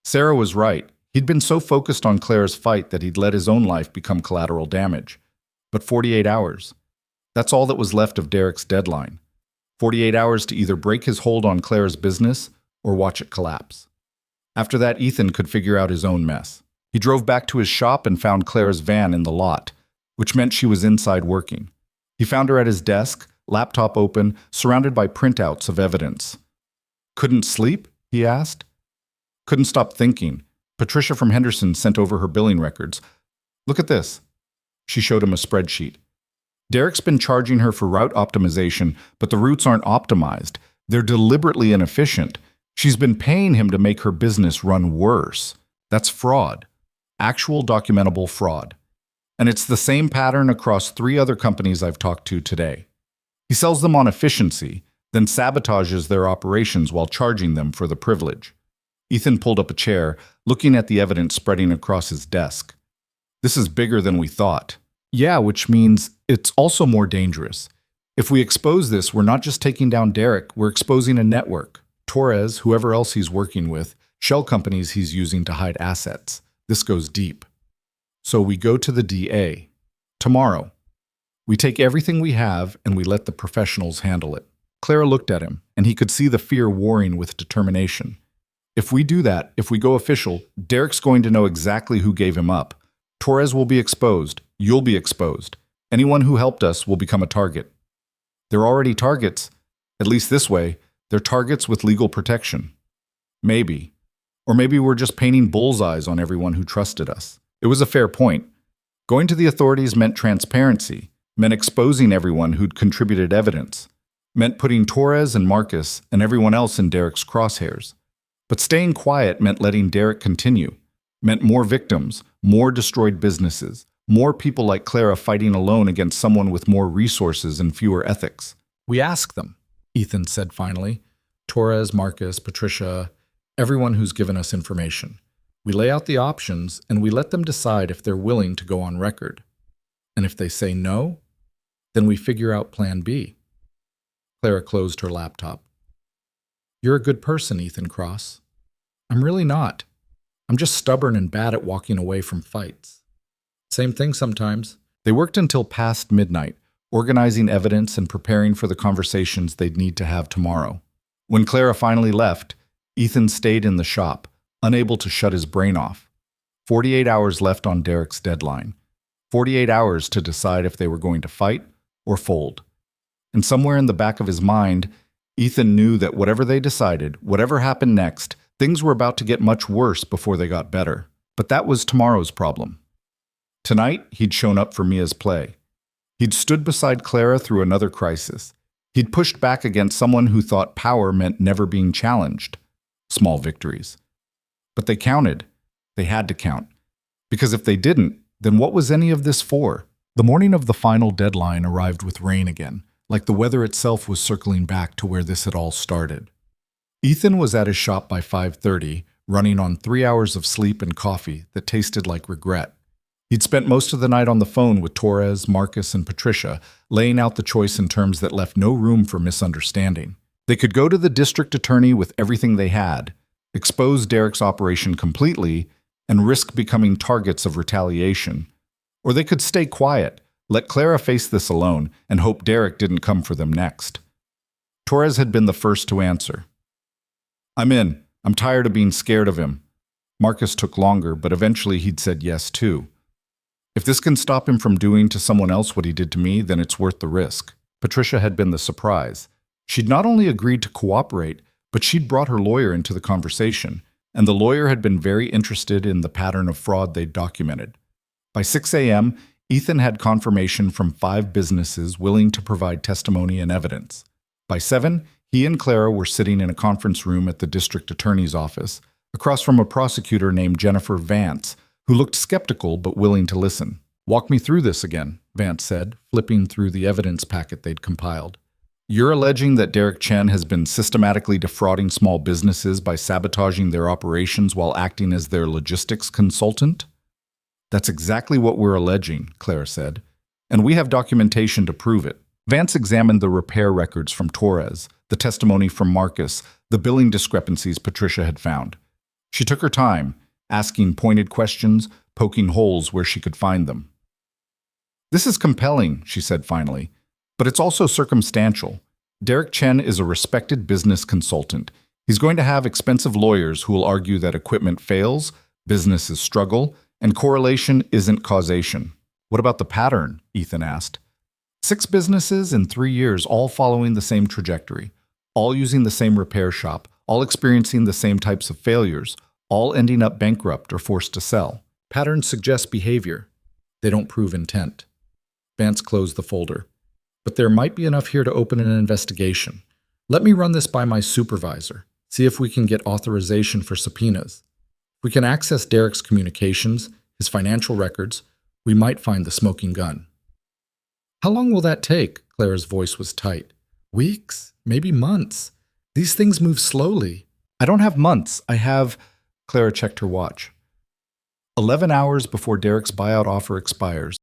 Sarah was right. He'd been so focused on Clara's fight that he'd let his own life become collateral damage. But 48 hours. That's all that was left of Derek's deadline. 48 hours to either break his hold on Clara's business or watch it collapse. After that, Ethan could figure out his own mess. He drove back to his shop and found Clara's van in the lot, which meant she was inside working. He found her at his desk, laptop open, surrounded by printouts of evidence. "Couldn't sleep?" he asked. "Couldn't stop thinking. Patricia from Henderson sent over her billing records. Look at this." She showed him a spreadsheet. "Derek's been charging her for route optimization, but the routes aren't optimized. They're deliberately inefficient. She's been paying him to make her business run worse. That's fraud. Actual documentable fraud. And it's the same pattern across 3 other companies I've talked to today. He sells them on efficiency, then sabotages their operations while charging them for the privilege." Ethan pulled up a chair, looking at the evidence spreading across his desk. "This is bigger than we thought." "Yeah, which means it's also more dangerous. If we expose this, we're not just taking down Derek, we're exposing a network. Torres, whoever else he's working with, shell companies he's using to hide assets. This goes deep. So we go to the DA. Tomorrow. We take everything we have and we let the professionals handle it." Clara looked at him, and he could see the fear warring with determination. "If we do that, if we go official, Derek's going to know exactly who gave him up. Torres will be exposed. You'll be exposed. Anyone who helped us will become a target. They're already targets. At least this way, they're targets with legal protection. Maybe. Or maybe we're just painting bullseyes on everyone who trusted us." It was a fair point. Going to the authorities meant transparency, meant exposing everyone who'd contributed evidence, meant putting Torres and Marcus and everyone else in Derek's crosshairs. But staying quiet meant letting Derek continue, meant more victims, more destroyed businesses, More people like Clara fighting alone against someone with more resources and fewer ethics. We ask them, Ethan said finally. Torres, Marcus, Patricia, everyone who's given us information. We lay out the options and we let them decide if they're willing to go on record. And if they say no, then we figure out plan B. Clara closed her laptop. You're a good person, Ethan Cross. I'm really not. I'm just stubborn and bad at walking away from fights. Same thing sometimes. They worked until past midnight, organizing evidence and preparing for the conversations they'd need to have tomorrow. When Clara finally left, Ethan stayed in the shop, unable to shut his brain off. 48 hours left on Derek's deadline. 48 hours to decide if they were going to fight or fold. And somewhere in the back of his mind, Ethan knew that whatever they decided, whatever happened next, things were about to get much worse before they got better. But that was tomorrow's problem. Tonight, he'd shown up for Mia's play. He'd stood beside Clara through another crisis. He'd pushed back against someone who thought power meant never being challenged. Small victories. But they counted. They had to count. Because if they didn't, then what was any of this for? The morning of the final deadline arrived with rain again, like the weather itself was circling back to where this had all started. Ethan was at his shop by 5:30, running on 3 hours of sleep and coffee that tasted like regret. He'd spent most of the night on the phone with Torres, Marcus, and Patricia, laying out the choice in terms that left no room for misunderstanding. They could go to the district attorney with everything they had, expose Derek's operation completely, and risk becoming targets of retaliation. Or they could stay quiet, let Clara face this alone, and hope Derek didn't come for them next. Torres had been the first to answer. I'm in. I'm tired of being scared of him. Marcus took longer, but eventually he'd said yes too. If this can stop him from doing to someone else what he did to me, then it's worth the risk. Patricia had been the surprise. She'd not only agreed to cooperate, but she'd brought her lawyer into the conversation, and the lawyer had been very interested in the pattern of fraud they'd documented. By 6 a.m., Ethan had confirmation from 5 businesses willing to provide testimony and evidence. By 7, he and Clara were sitting in a conference room at the district attorney's office, across from a prosecutor named Jennifer Vance, who looked skeptical but willing to listen. Walk me through this again, Vance said, flipping through the evidence packet they'd compiled. You're alleging that Derek Chen has been systematically defrauding small businesses by sabotaging their operations while acting as their logistics consultant? That's exactly what we're alleging, Clara said, and we have documentation to prove it. Vance examined the repair records from Torres, the testimony from Marcus, the billing discrepancies Patricia had found. She took her time, asking pointed questions, poking holes where she could find them. This is compelling, she said finally, but it's also circumstantial. Derek Chen is a respected business consultant. He's going to have expensive lawyers who will argue that equipment fails, businesses struggle, and correlation isn't causation. What about the pattern? Ethan asked. 6 businesses in 3 years, all following the same trajectory, all using the same repair shop, all experiencing the same types of failures, all ending up bankrupt or forced to sell. Patterns suggest behavior. They don't prove intent. Vance closed the folder. But there might be enough here to open an investigation. Let me run this by my supervisor, see if we can get authorization for subpoenas. If we can access Derek's communications, his financial records, we might find the smoking gun. How long will that take? Clara's voice was tight. Weeks? Maybe months. These things move slowly. I don't have months. I have... Clara checked her watch. 11 hours before Derek's buyout offer expires.